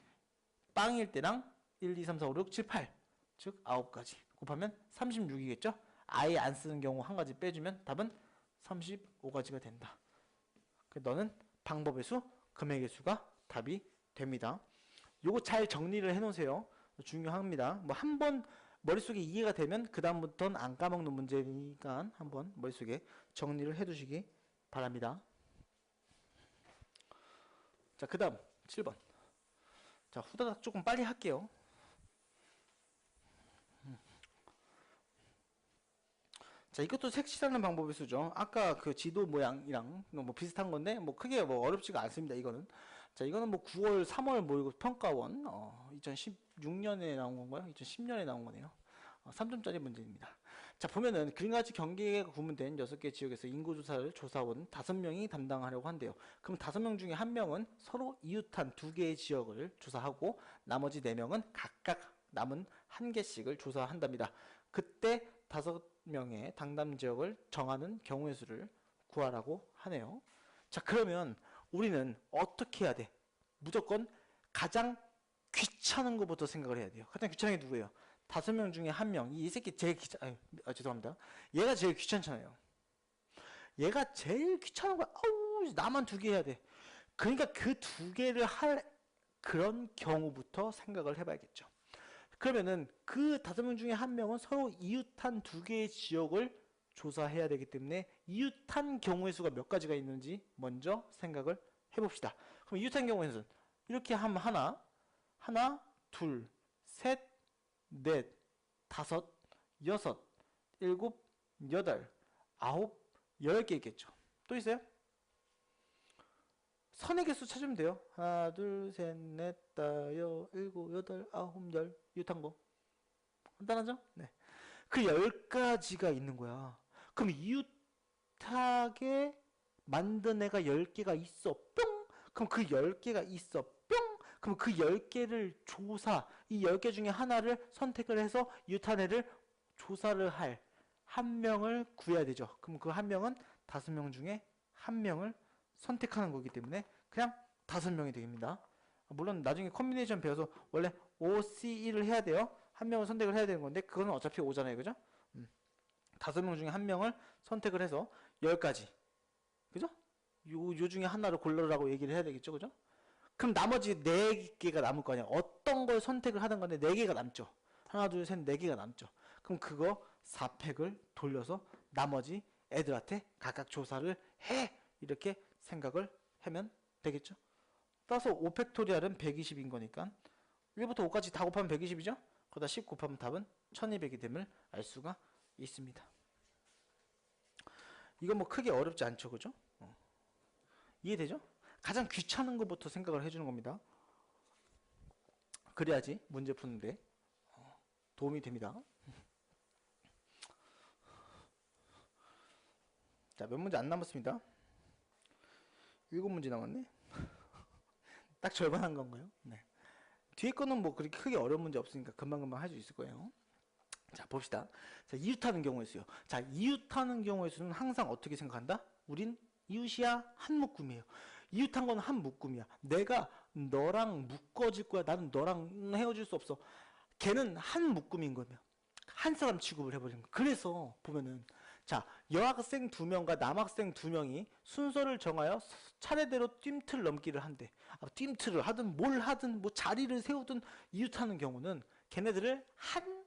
빵일 때랑 1, 2, 3, 4, 5, 6, 7, 8 즉 9가지 곱하면 36이겠죠? 아예 안 쓰는 경우 한 가지 빼주면 답은 35가지가 된다. 너는 방법의 수, 금액의 수가 답이 됩니다. 요거 잘 정리를 해 놓으세요. 중요합니다. 뭐 한번 머릿속에 이해가 되면 그 다음부터는 안 까먹는 문제니까 한번 머릿속에 정리를 해 두시기 바랍니다. 자, 그 다음 7번. 자, 후다닥 조금 빨리 할게요. 자, 이것도 색칠하는 방법의 수죠. 아까 그 지도 모양이랑 뭐 비슷한 건데 뭐 크게 뭐 어렵지가 않습니다. 이거는. 자, 이거는 뭐 9월, 3월 모의고 평가원 2016년에 나온 건가요? 2010년에 나온 거네요. 3점짜리 문제입니다. 자, 보면은 그림같이 경계가 구분된 6개 지역에서 인구조사를 조사원 5명이 담당하려고 한대요. 그럼 5명 중에 1명은 서로 이웃한 2개의 지역을 조사하고 나머지 4명은 각각 남은 1개씩을 조사한답니다. 그때 5명의 당담 지역을 정하는 경우의 수를 구하라고 하네요. 자, 그러면 우리는 어떻게 해야 돼? 무조건 가장 귀찮은 것부터 생각을 해야 돼요. 가장 귀찮은 게 누구예요? 5명 중에 1명. 이 새끼 제일 죄송합니다. 얘가 제일 귀찮잖아요. 얘가 제일 귀찮은 거야. 아우, 나만 2개 해야 돼. 그러니까 그 2개를 할 그런 경우부터 생각을 해봐야겠죠. 그러면은 그 5명 중에 1명은 서로 이웃한 2개의 지역을 조사해야 되기 때문에 이웃한 경우의 수가 몇 가지가 있는지 먼저 생각을 해봅시다. 그럼 이웃한 경우에는 이렇게 하면 하나, 둘, 셋, 넷, 5, 6, 7, 8, 9, 10개 있겠죠. 또 있어요? 선의 개수 찾으면 돼요. 하나, 둘, 셋, 넷, 다섯, 일곱, 여덟, 아홉, 열. 이웃한 거. 간단하죠? 네. 그 10가지가 있는 거야. 그럼 이웃하게 만든 애가 10개가 있어. 뿅! 그럼 그 10개가 있어. 뿅! 그럼 그 10개를 이 10개 중에 하나를 선택을 해서 이웃한 애를 조사를 할 한 명을 구해야 되죠. 그럼 그 한 명은 5명 중에 한 명을 선택하는 거기 때문에 그냥 5명이 됩니다. 물론 나중에 컴비네이션 배워서 원래 OCE를 해야 돼요. 한 명을 선택을 해야 되는 건데 그거는 어차피 오잖아요. 그죠? 5명 중에 한 명을 선택을 해서 10가지. 그죠? 요 중에 하나를 골라라고 얘기를 해야 되겠죠. 그죠? 그럼 나머지 4개가 남을 거 아니야. 어떤 걸 선택을 하든 간에 4개가 남죠. 하나, 둘, 셋, 4개가 남죠. 그럼 그거 4팩을 돌려서 나머지 애들한테 각각 조사를 해. 이렇게 생각을 하면 되겠죠. 따라서 5팩토리알은 120인 거니까 1부터 5까지 다 곱하면 120이죠. 거기다 10 곱하면 답은 1200이 됨을 알 수가 있습니다. 이건 뭐 크게 어렵지 않죠. 그죠? 이해되죠? 가장 귀찮은 것부터 생각을 해주는 겁니다. 그래야지 문제 푸는데 도움이 됩니다. 자, 몇 문제 안 남았습니다. 7문제 남았네. 딱 절반 한 건가요? 네. 뒤에 거는 뭐 그렇게 크게 어려운 문제 없으니까 금방금방 할 수 있을 거예요. 자, 봅시다. 자, 이웃하는 경우의 수요. 자, 이웃하는 경우의 수는 항상 어떻게 생각한다? 우린 이웃이야 한 묶음이에요. 이웃한 건 한 묶음이야. 내가 너랑 묶어질 거야. 나는 너랑 헤어질 수 없어. 걔는 한 묶음인 거면 한 사람 취급을 해버리는 거야. 그래서 보면은 자, 여학생 2명과 남학생 2명이 순서를 정하여 차례대로 뜀틀 넘기를 한대. 뜀틀을 하든 뭘 하든 뭐 자리를 세우든 이웃하는 경우는 걔네들을 한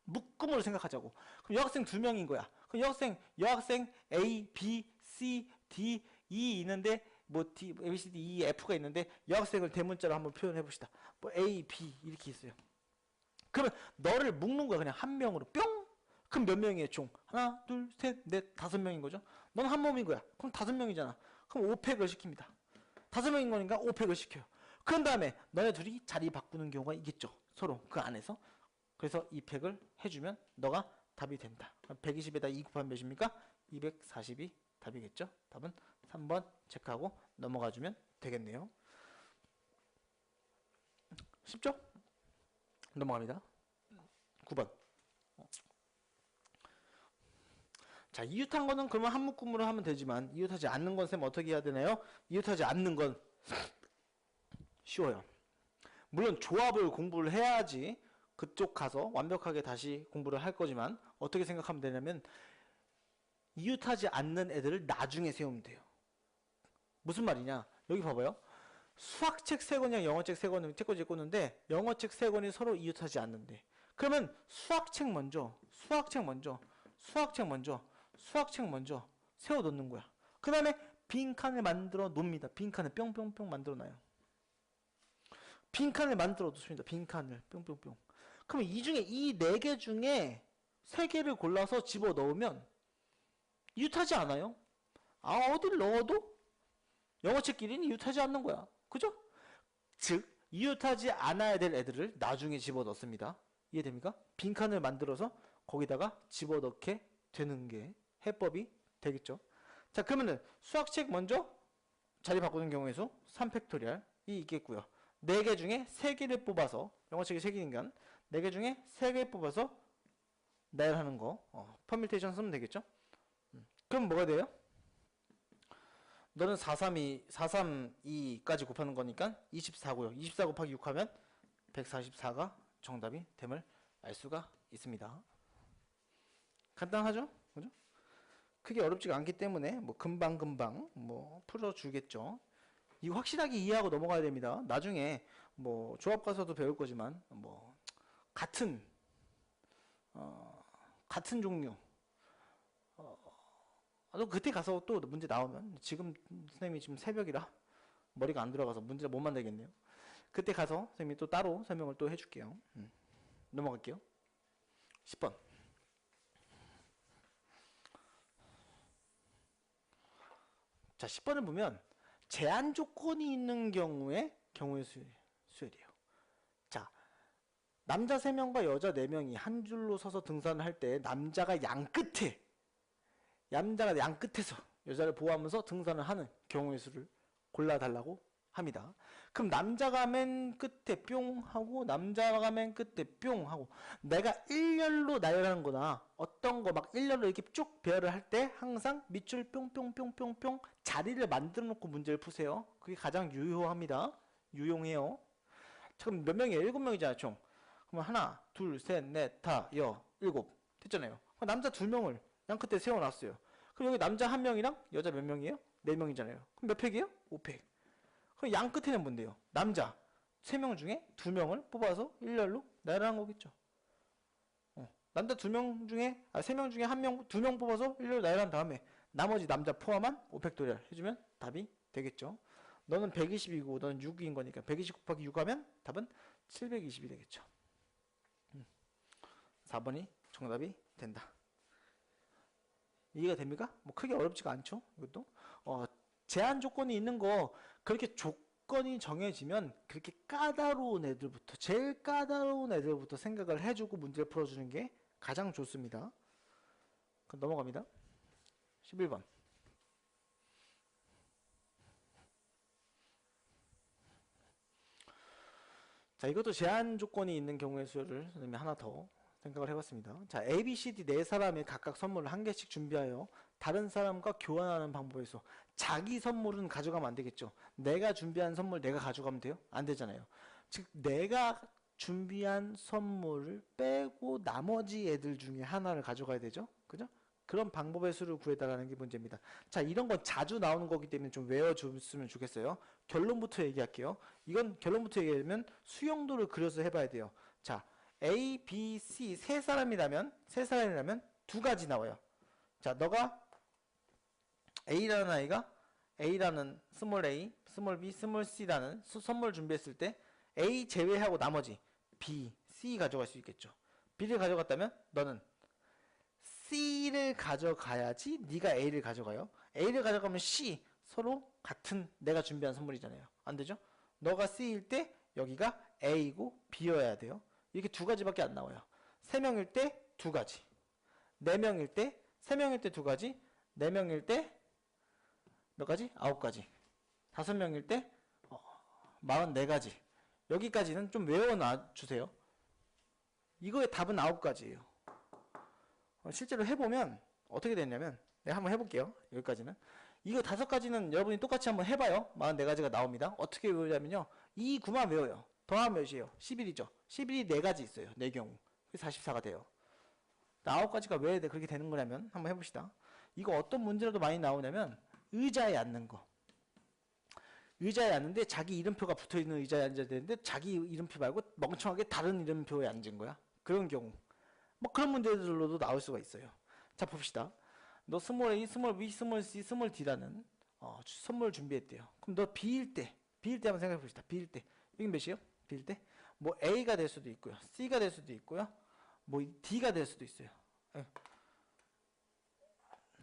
묶음으로 생각하자고. 그럼 여학생 2명인 거야. 그럼 여학생 A, B, C, D, E 있는데 뭐 D, A, B, C, D, E, F가 있는데 여학생을 대문자로 한번 표현해 봅시다. 뭐 A, B 이렇게 있어요. 그러면 너를 묶는 거야. 그냥 한 명으로 뿅. 그럼 몇 명이에요 총? 하나, 둘, 셋, 넷, 5명인 거죠. 넌 한 몸인 거야. 그럼 5명이잖아. 그럼 5팩을 시킵니다. 5명인 거니까 5팩을 시켜요. 그런 다음에 너네 둘이 자리 바꾸는 경우가 있겠죠. 서로 그 안에서. 그래서 이 팩을 해주면 너가 답이 된다. 120에다 2 곱하면 몇입니까? 240이 답이겠죠. 답은 3번 체크하고 넘어가주면 되겠네요. 쉽죠? 넘어갑니다. 9번. 자, 이웃한 거는 그러면 한 묶음으로 하면 되지만 이웃하지 않는 건 쌤 어떻게 해야 되나요? 이웃하지 않는 건 쉬워요. 물론 조합을 공부를 해야지 그쪽 가서 완벽하게 다시 공부를 할 거지만 어떻게 생각하면 되냐면 이웃하지 않는 애들을 나중에 세우면 돼요. 무슨 말이냐? 여기 봐봐요. 수학책 3권이랑 영어책 3권은 책꽂이에 꽂는데 영어책 3권이 서로 이웃하지 않는데 그러면 수학책 먼저 세워 놓는 거야. 그 다음에 빈칸을 만들어 놓습니다. 빈칸을 뿅뿅뿅 만들어 놔요. 빈칸을 만들어 놓습니다. 빈칸을 뿅뿅뿅. 그러면 이 중에 이 4개 중에 3개를 골라서 집어 넣으면 이웃하지 않아요. 어딜 넣어도 영어책끼리는 이웃하지 않는 거야. 그죠? 즉 이웃하지 않아야 될 애들을 나중에 집어 넣습니다. 이해됩니까? 빈칸을 만들어서 거기다가 집어 넣게 되는 게 해법이 되겠죠. 자, 그러면은 수학책 먼저 자리 바꾸는 경우의 수 3팩토리얼이 있겠고요. 4개 중에 3개를 뽑아서 영어책이 3개니까 4개 중에 3개 뽑아서 나열하는 거 퍼뮤테이션 쓰면 되겠죠. 그럼 뭐가 돼요? 너는 432까지 곱하는 거니까 24고요. 24 곱하기 6 하면 144가 정답이 됨을 알 수가 있습니다. 간단하죠? 그죠? 크게 어렵지가 않기 때문에 뭐 금방금방 뭐 풀어주겠죠. 이거 확실하게 이해하고 넘어가야 됩니다. 나중에 뭐 조합 가서도 배울 거지만 뭐 같은 종류 또 그때 가서 또 문제 나오면 지금 선생님이 지금 새벽이라 머리가 안 들어가서 문제 못 만들겠네요. 그때 가서 선생님이 또 따로 설명을 또 해줄게요. 넘어갈게요. 10번. 자, 10번을 보면 제한 조건이 있는 경우의 수열이에요. 자, 남자 3명과 여자 4명이 한 줄로 서서 등산을 할 때 남자가 양 끝에서 여자를 보호하면서 등산을 하는 경우의 수를 골라달라고 합니다. 그럼 남자가 맨 끝에 뿅 하고 남자가 맨 끝에 뿅 하고 내가 일렬로 나열하는 거나 어떤 거 막 일렬로 이렇게 쭉 배열을 할 때 항상 밑줄 뿅뿅뿅뿅뿅 자리를 만들어 놓고 문제를 푸세요. 그게 가장 유효합니다. 유용해요. 지금 몇 명이에요? 7명이잖아요, 총. 그러면 하나, 둘, 셋, 넷, 다, 여, 일곱. 됐잖아요. 남자 2명을 양 끝에 세워놨어요. 그럼 여기 남자 1명이랑 여자 몇 명이에요? 4명이잖아요. 그럼 몇 팩이에요? 5팩. 그럼 양 끝에는 뭔데요? 남자 3명 중에 2명을 뽑아서 일렬로 나열하는 거겠죠. 남자 2명 중에 3명 중에 1명, 2명 뽑아서 일렬로 나열한 다음에 나머지 남자 포함한 5팩 도리를 해주면 답이 되겠죠. 너는 120이고 너는 6인 거니까 120 곱하기 6 하면 답은 720이 되겠죠. 4번이 정답이 된다. 이해가 됩니까? 뭐 크게 어렵지가 않죠. 이것도 제한 조건이 있는 거 그렇게 조건이 정해지면 그렇게 까다로운 애들부터 제일 까다로운 애들부터 생각을 해주고 문제를 풀어주는 게 가장 좋습니다. 그럼 넘어갑니다. 11번. 자, 이것도 제한 조건이 있는 경우의 수를 선생님이 하나 더 생각을 해봤습니다. 자, A, B, C, D 네 사람이 각각 선물을 한 개씩 준비하여 다른 사람과 교환하는 방법에서 자기 선물은 가져가면 안 되겠죠. 내가 준비한 선물 내가 가져가면 돼요? 안 되잖아요. 즉 내가 준비한 선물을 빼고 나머지 애들 중에 하나를 가져가야 되죠. 그죠? 그런 방법의 수를 구해달라는 게 문제입니다. 자, 이런 건 자주 나오는 거기 때문에 좀 외워줬으면 좋겠어요. 결론부터 얘기할게요. 이건 결론부터 얘기하면 수용도를 그려서 해봐야 돼요. 자, A, B, C 세 사람이라면 두 가지 나와요. 자, 너가 A라는 아이가 A라는 스몰 A, 스몰 B, 스몰 C라는 선물 준비했을 때 A 제외하고 나머지 B, C 가져갈 수 있겠죠. B를 가져갔다면 너는 C를 가져가야지 네가 A를 가져가요. A를 가져가면 C 서로 같은 내가 준비한 선물이잖아요. 안 되죠? 너가 C일 때 여기가 A이고 B여야 돼요. 이렇게 두 가지밖에 안 나와요. 3명일 때 두 가지, 4명일 때 3명일 때 두 가지, 4명일 때 몇 가지? 9가지, 5명일 때 44가지. 여기까지는 좀 외워놔 주세요. 이거의 답은 9가지예요. 실제로 해보면 어떻게 됐냐면 내가 한번 해볼게요. 여기까지는. 이거 5가지는 여러분이 똑같이 한번 해봐요. 44가지가 나옵니다. 어떻게 외우냐면요. 이 9만 외워요. 더하면 몇이에요? 11이죠. 11이 4가지 있어요. 4경우. 그래서 44가 돼요. 9가지가 왜 그렇게 되는 거냐면 한번 해봅시다. 이거 어떤 문제라도 많이 나오냐면 의자에 앉는 거. 의자에 앉는데 자기 이름표가 붙어있는 의자에 앉아야 되는데 자기 이름표 말고 멍청하게 다른 이름표에 앉은 거야. 그런 경우. 뭐 그런 문제들로도 나올 수가 있어요. 자, 봅시다. 너 스몰 A, 스몰 B, 스몰 C, 스몰 D라는 선물 준비했대요. 그럼 너 B일 때 한번 생각해 봅시다. B일 때 이게 몇이에요? B일 때 뭐 A가 될 수도 있고요, C가 될 수도 있고요, 뭐 D가 될 수도 있어요.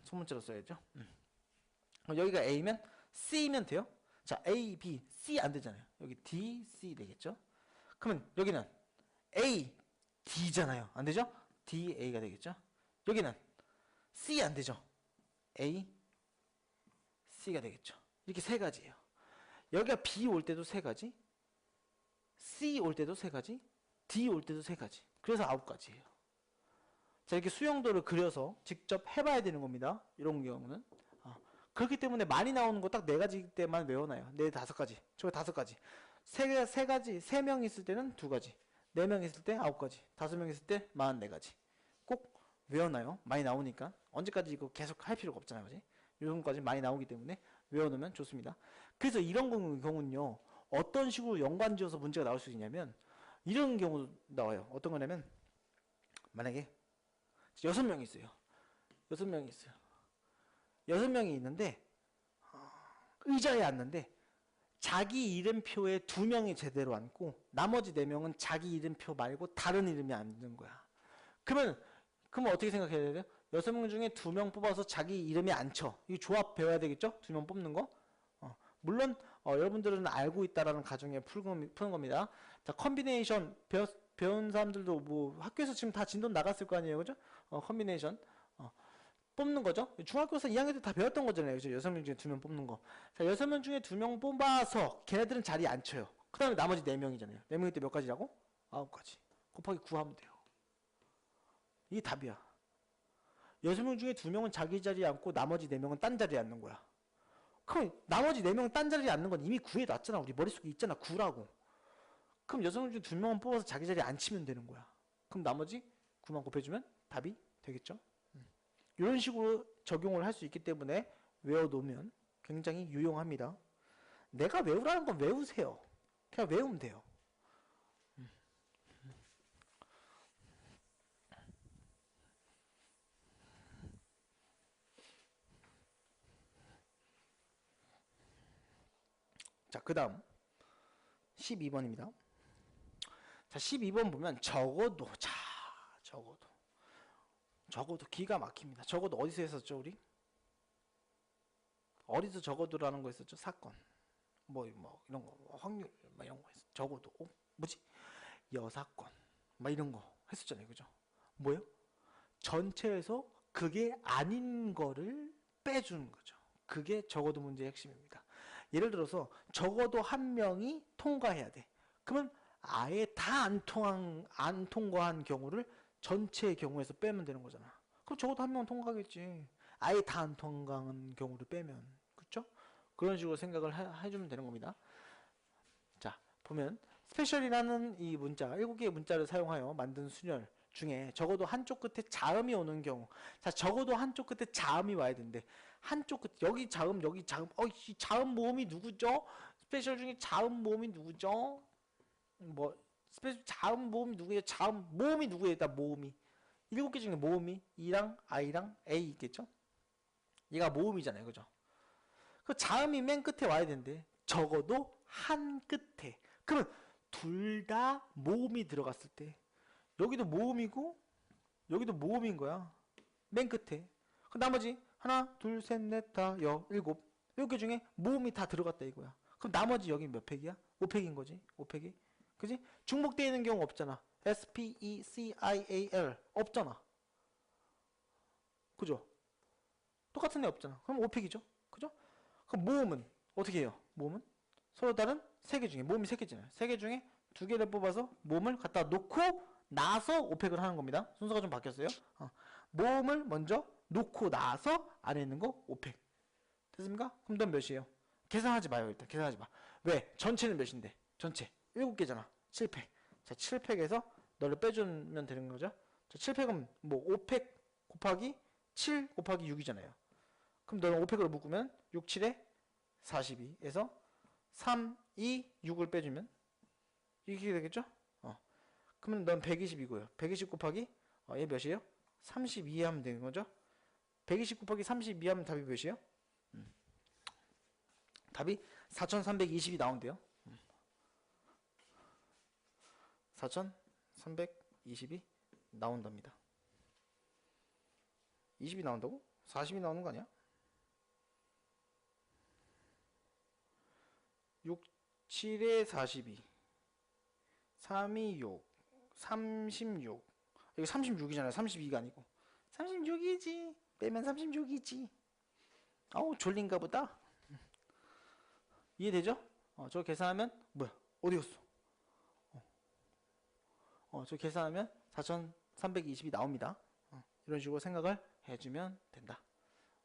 소문자로 써야죠. 여기가 A면 C면 돼요. 자, A, B, C 안 되잖아요. 여기 D, C 되겠죠. 그러면 여기는 A, D잖아요. 안 되죠? D, A가 되겠죠. 여기는 C 안 되죠. A, C가 되겠죠. 이렇게 세 가지예요. 여기가 B 올 때도 세 가지, C 올 때도 세 가지, D 올 때도 세 가지. 그래서 9가지예요. 자, 이렇게 수용도를 그려서 직접 해봐야 되는 겁니다. 이런 경우는. 그렇기 때문에 많이 나오는 거 딱 4가지 때만 외워놔요. 5가지. 저 5가지. 세 가지, 3명 있을 때는 2가지. 4명 있을 때 9가지. 5명 있을 때 44가지. 꼭 외워놔요. 많이 나오니까. 언제까지 이거 계속 할 필요가 없잖아요. 그지? 요즘까지 많이 나오기 때문에 외워놓으면 좋습니다. 그래서 이런 경우는요. 어떤 식으로 연관지어서 문제가 나올 수 있냐면 이런 경우 나와요. 어떤 거냐면 만약에 6명이 있어요. 6명이 있어요. 6명이 있는데 의자에 앉는데 자기 이름표에 2명이 제대로 앉고 나머지 4명은 자기 이름표 말고 다른 이름이 앉는 거야. 그러면 어떻게 생각해야 돼요? 6명 중에 2명 뽑아서 자기 이름이 앉혀. 이 조합 배워야 되겠죠? 2명 뽑는 거. 물론 여러분들은 알고 있다라는 가정에 푸는 겁니다. 자, 컨비네이션 배운 사람들도 뭐 학교에서 지금 다 진도 나갔을 거 아니에요, 그죠? 컨비네이션 뽑는 거죠. 중학교에서 2학년 때 다 배웠던 거잖아요. 그죠? 6명 중에 2명 뽑는 거. 자, 6명 중에 2명 뽑아서 걔네들은 자리에 안 쳐요. 그 다음에 나머지 4명이잖아요. 4명일 때 몇 가지라고? 9가지. 곱하기 9 하면 돼요. 이게 답이야. 6명 중에 2명은 자기 자리에 앉고 나머지 4명은 딴 자리에 앉는 거야. 그럼 나머지 4명은 딴 자리에 앉는 건 이미 구해놨잖아. 우리 머릿속에 있잖아. 9라고. 그럼 6명 중에 2명은 뽑아서 자기 자리에 앉히면 되는 거야. 그럼 나머지 9만 곱해주면 답이 되겠죠? 이런 식으로 적용을 할 수 있기 때문에 외워놓으면 굉장히 유용합니다. 내가 외우라는 건 외우세요. 그냥 외우면 돼요. 자, 그 다음 12번입니다. 자, 12번 보면 적어도 기가 막힙니다. 적어도 어디서 했었죠, 우리? 어디서 적어도라는 거 했었죠? 사건. 뭐 이런 거, 확률, 이런 거 했어. 적어도, 뭐지? 여사건. 이런 거 했었잖아요. 그죠? 뭐요? 전체에서 그게 아닌 거를 빼주는 거죠. 그게 적어도 문제의 핵심입니다. 예를 들어서 적어도 한 명이 통과해야 돼. 그러면 아예 다 안 통과한 경우를 전체의 경우에서 빼면 되는 거잖아. 그럼 적어도 한 명은 통과하겠지. 아예 다 안 통과한 경우를 빼면. 그쵸? 그런 식으로 생각을 해주면 되는 겁니다. 자, 보면 스페셜이라는 이 문자, 7개의 문자를 사용하여 만든 순열 중에 적어도 한쪽 끝에 자음이 오는 경우. 자, 적어도 한쪽 끝에 자음이 와야 되는데 한쪽 끝, 여기 자음, 여기 자음. 이 자음 모음이 누구죠? 스페셜 중에 자음 모음이 누구죠? 스페셜 자음 모음이 누구예요? 자음 모음이 누구예요? 일단 모음이 7개 중에 모음이 E랑 I랑 A 있겠죠? 얘가 모음이잖아요. 그죠? 그 자음이 맨 끝에 와야 되는데 적어도 한 끝에. 그러면 둘 다 모음이 들어갔을 때 여기도 모음이고 여기도 모음인 거야. 맨 끝에. 그 나머지 하나, 둘, 셋, 넷, 다, 7개 중에 모음이 다 들어갔다 이거야. 그럼 나머지 여기 몇 팩이야? 5팩인 거지. 5팩이. 그지? 중복되어 있는 경우 없잖아. SPECIAL 없잖아. 그죠? 똑같은 애 없잖아. 그럼 5팩이죠. 그죠? 그럼 모음은 어떻게 해요? 모음은 서로 다른 3개 중에 모음이 3개잖아요. 3개 중에 2개를 뽑아서 모음을 갖다 놓고 나서 5팩을 하는 겁니다. 순서가 좀 바뀌었어요. 모음을 먼저 놓고 나서 안에 있는 거 5팩. 됐습니까? 그럼 넌 몇이에요? 계산하지 마요. 일단 계산하지 마. 왜? 전체는 몇인데? 전체 7개잖아. 7팩. 자, 7팩에서 너를 빼주면 되는 거죠. 자, 7팩은 뭐 5팩 곱하기 7 곱하기 6이잖아요. 그럼 너는 5팩으로 묶으면 6, 7에 42에서 3, 2, 6을 빼주면 이게 되겠죠? 그러면 넌 120이고요. 120 곱하기 얘 몇이에요? 32 하면 되는 거죠? 120 곱하기 32 하면 답이 몇이에요? 답이 4320이 나온대요. 4320이 나온답니다. 20이 나온다고? 40이 나오는 거 아니야? 6, 7에 42 3이 6 36 여기 36이잖아요. 32가 아니고 36이지. 빼면 36이지. 어우 졸린가 보다. 이해되죠? 저 계산하면 뭐야? 어디 갔어? 저 계산하면 4320이 나옵니다. 이런 식으로 생각을 해주면 된다.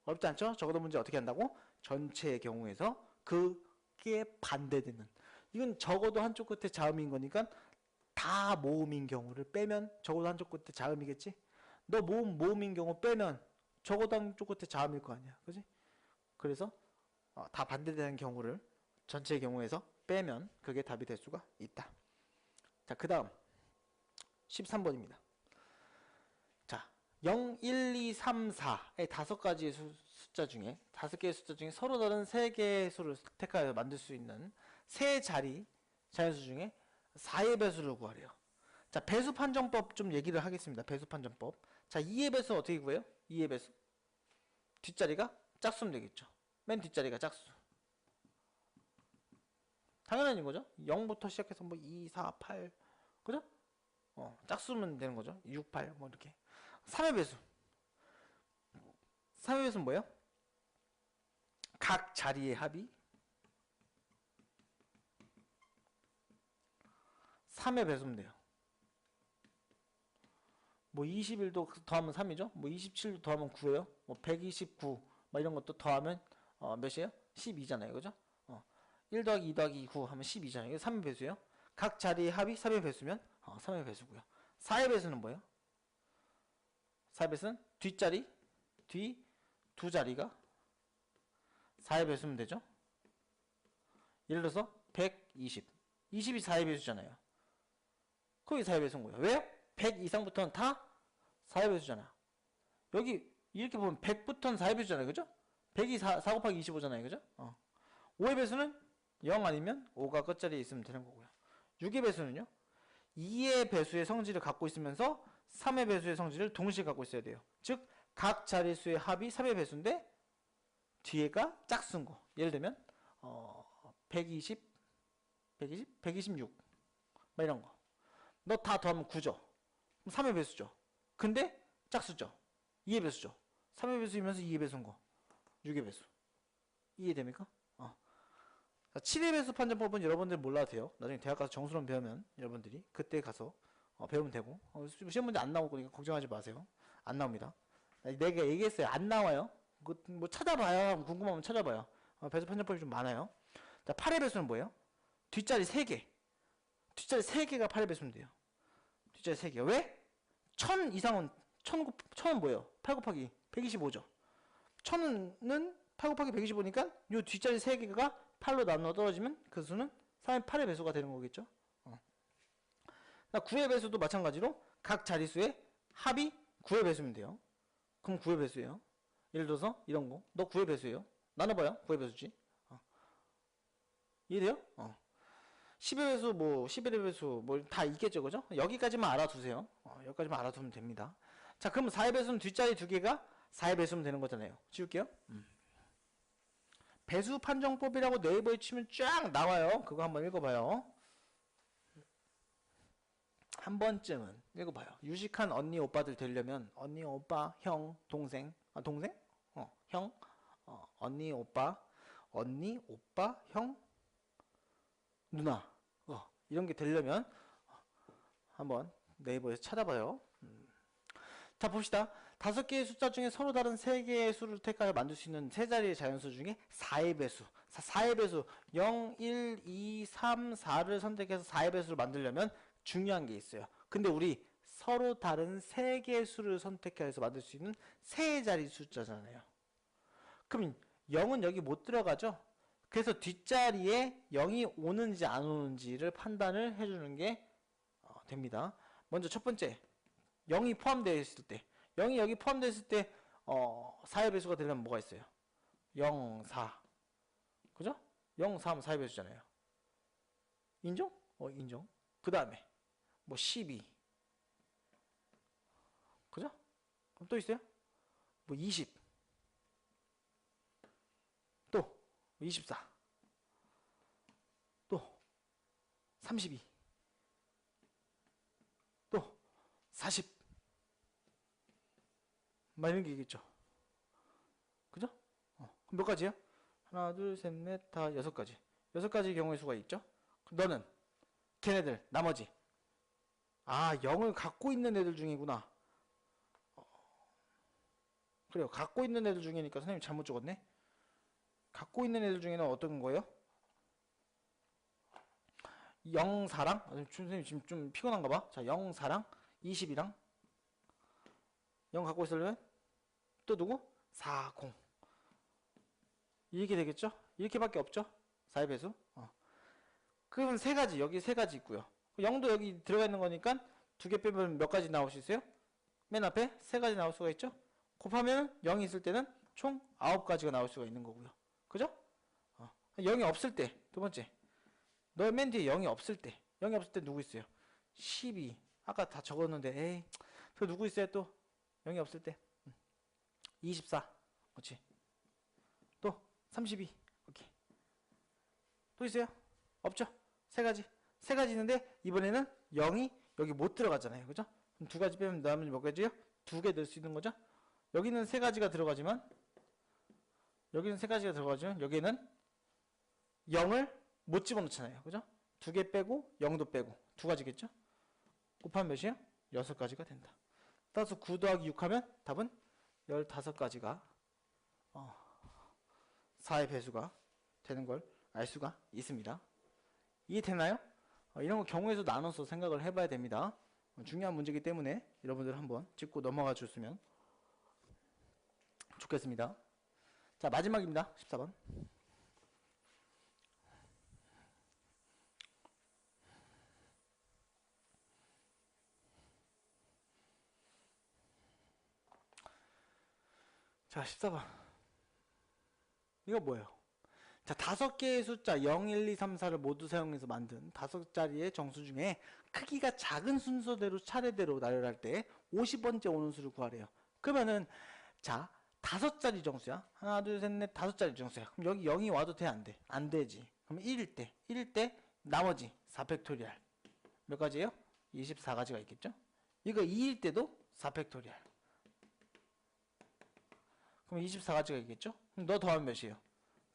어렵지 않죠? 적어도 문제 어떻게 한다고? 전체의 경우에서 그게 반대되는. 이건 적어도 한쪽 끝에 자음인 거니까 다 모음인 경우를 빼면 적어도 한쪽 끝에 자음이겠지? 너 모음인 경우 빼면 적어도 한쪽 끝에 자음일 거 아니야. 그지? 그래서 다 반대되는 경우를 전체의 경우에서 빼면 그게 답이 될 수가 있다. 자, 그 다음 13번입니다. 자, 0, 1, 2, 3, 4의 5가지의 숫자 중에 5개의 숫자 중에 서로 다른 3개의 수를 택하여 만들 수 있는 세 자리 자연수 중에 4의 배수를 구하래요. 자, 배수 판정법 좀 얘기를 하겠습니다. 배수 판정법. 자, 2의 배수 어떻게 구해요? 2의 배수. 뒷자리가 짝수면 되겠죠. 맨 뒷자리가 짝수. 당연한 거죠. 0부터 시작해서 뭐 2, 4, 8. 그죠? 짝수면 되는 거죠. 6, 8, 뭐 이렇게. 3의 배수. 3의 배수는 뭐예요? 각 자리의 합이 3의 배수면 돼요. 뭐 21도 더하면 3이죠. 뭐 27도 더하면 9예요. 뭐 129, 뭐 이런 것도 더하면 몇이에요? 12잖아요. 그죠? 1 더하기 2 더하기 9 하면 12잖아요. 이게 3의 배수예요. 각 자리의 합이 3의 배수면 3의 배수고요. 4의 배수는 뭐예요? 4의 배수는 뒷자리, 뒤 두 자리가 4의 배수면 되죠. 예를 들어서 120. 20이 4의 배수잖아요. 거기 4의 배수인 거예요. 왜요? 100 이상부터는 다 4의 배수잖아. 여기 이렇게 보면 100부터는 4의 배수잖아요. 그죠? 100이 4 곱하기 25잖아요. 그죠? 5의 배수는 0 아니면 5가 끝자리에 있으면 되는 거고요. 6의 배수는요? 2의 배수의 성질을 갖고 있으면서 3의 배수의 성질을 동시에 갖고 있어야 돼요. 즉 각 자릿수의 합이 3의 배수인데 뒤에가 짝수인 거. 예를 들면 120, 126 막 이런 거. 너 다 더하면 9죠. 그럼 3의 배수죠. 근데 짝수죠. 2의 배수죠. 3의 배수이면서 2의 배수인 거. 6의 배수. 이해됩니까? 7의 배수 판정법은 여러분들 몰라도 돼요. 나중에 대학 가서 정수론 배우면 여러분들이 그때 가서 배우면 되고 시험 문제 안 나올 거니까 걱정하지 마세요. 안 나옵니다. 내가 얘기했어요. 안 나와요. 뭐 찾아봐요. 궁금하면 찾아봐요. 배수 판정법이 좀 많아요. 자, 8의 배수는 뭐예요? 뒷자리 3개. 뒷자리 3개가 8의 배수면 돼요. 뒷자리 3개. 왜? 1000 이상은 1000은 뭐예요? 8 곱하기 125죠. 1000은 8 곱하기 125니까 요 뒷자리 3개가 8로 나눠 떨어지면 그 수는 3의 8의 배수가 되는 거겠죠. 9의 배수도 마찬가지로 각 자릿수의 합이 9의 배수면 돼요. 그럼 9의 배수예요. 예를 들어서 이런 거. 너 9의 배수예요. 나눠봐요. 9의 배수지. 이해돼요? 10의 배수, 뭐 11의 배수 뭐 다 있겠죠. 그죠? 여기까지만 알아두세요. 여기까지만 알아두면 됩니다. 자, 그럼 4의 배수는 뒷자리 2개가 4의 배수면 되는 거잖아요. 지울게요. 배수 판정법이라고 네이버에 치면 쫙 나와요. 그거 한번 읽어봐요. 한 번쯤은 읽어봐요. 유식한 언니 오빠들 되려면 언니 오빠 형 동생 동생 형 언니 오빠 형 누나 이런 게 되려면 한번 네이버에서 찾아봐요. 자, 봅시다. 5개의 숫자 중에 서로 다른 3개의 수를 택하여 만들 수 있는 세 자리의 자연수 중에 4의 배수. 4의 배수 0, 1, 2, 3, 4를 선택해서 4의 배수를 만들려면 중요한 게 있어요. 근데 우리 서로 다른 3개의 수를 선택해서 만들 수 있는 세 자리 숫자잖아요. 그럼 0은 여기 못 들어가죠? 그래서 뒷자리에 0이 오는지 안 오는지를 판단을 해주는 게 됩니다. 먼저 첫 번째 0이 포함되어 있을 때 0이 여기 포함되어 있을 때 4의 배수가 되려면 뭐가 있어요? 0, 4 그죠? 0, 4 하면 4의 배수잖아요. 인정? 인정. 그 다음에 뭐 12 그죠? 그럼 또 있어요? 뭐 20 또 24 또 32 또 40 막 이런 게 있겠죠. 그죠? 그럼 몇 가지야? 하나, 둘, 셋, 넷, 다 6가지. 6가지 경우의 수가 있죠. 너는 걔네들 나머지 0을 갖고 있는 애들 중이구나. 그래요. 갖고 있는 애들 중이니까 선생님 잘못 적었네. 갖고 있는 애들 중에는 어떤 거예요? 0, 4랑 선생님 지금 좀 피곤한가 봐. 자, 0, 4랑 20이랑 0 갖고 있으려면 또 누구? 4, 0 이렇게 되겠죠? 이렇게밖에 없죠? 4의 배수. 그럼 3가지 여기 3가지 있고요. 0도 여기 들어가 있는 거니까 2개 빼면 몇 가지 나올 수 있어요? 맨 앞에 3가지 나올 수가 있죠? 곱하면 0이 있을 때는 총 9가지가 나올 수가 있는 거고요. 그죠? 0이 없을 때 두 번째 너 맨 뒤에 0이 없을 때 누구 있어요? 12 아까 다 적었는데 에이 또 누구 있어요 또 0이 없을 때 24 그렇지 또 32 오케이 또 있어요? 없죠? 3가지 있는데 이번에는 0이 여기 못 들어가잖아요. 그죠? 그럼 2가지 빼면 나머지 몇 가지요? 2개 넣을 수 있는 거죠? 여기는 세 가지가 들어가지만 여기는 0을 못 집어넣잖아요. 그죠? 2개 빼고 0도 빼고 두 가지겠죠? 곱하면 몇이에요? 6가지가 된다. 따라서 9 더하기 6 하면 답은 15가지가 4의 배수가 되는 걸 알 수가 있습니다. 이해되나요? 이런 거 경우에서 나눠서 생각을 해봐야 됩니다. 중요한 문제이기 때문에 여러분들 한번 짚고 넘어가 줬으면 좋겠습니다. 자, 마지막입니다. 14번. 자, 14번. 이거 뭐예요? 자, 5개의 숫자 0, 1, 2, 3, 4를 모두 사용해서 만든 5자리의 정수 중에 크기가 작은 순서대로 차례대로 나열할 때 50번째 오는 수를 구하래요. 그러면은 자, 5자리 정수야. 하나, 둘, 셋, 넷, 5자리 정수야. 그럼 여기 0이 와도 돼, 안 돼? 안 되지. 그럼 1일 때 나머지 4팩토리얼 몇 가지예요? 24가지가 있겠죠? 이거 2일 때도 4팩토리얼. 그럼 24가지가 있겠죠? 그럼 너 더하면 몇이에요?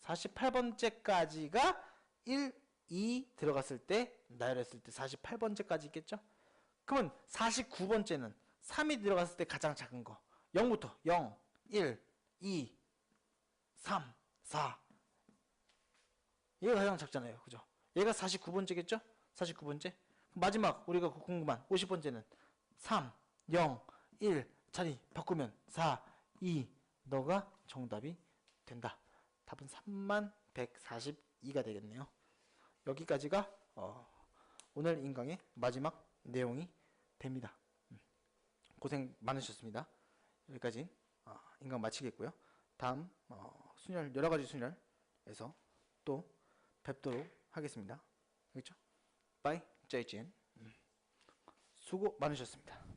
48번째까지가 1, 2 들어갔을 때 나열했을 때 48번째까지 있겠죠? 그러면 49번째는 3이 들어갔을 때 가장 작은 거 0부터 0, 1, 2, 3, 4 얘가 가장 작잖아요. 그죠? 얘가 49번째겠죠? 49번째 마지막 우리가 궁금한 50번째는 3, 0, 1 자리 바꾸면 4, 2 너가 정답이 된다. 답은 3142가 되겠네요. 여기까지가 오늘 인강의 마지막 내용이 됩니다. 고생 많으셨습니다. 여기까지 인강 마치겠고요. 다음 순열 여러가지 순열에서 또 뵙도록 하겠습니다. 알겠죠? 바이 짜이찐 수고 많으셨습니다.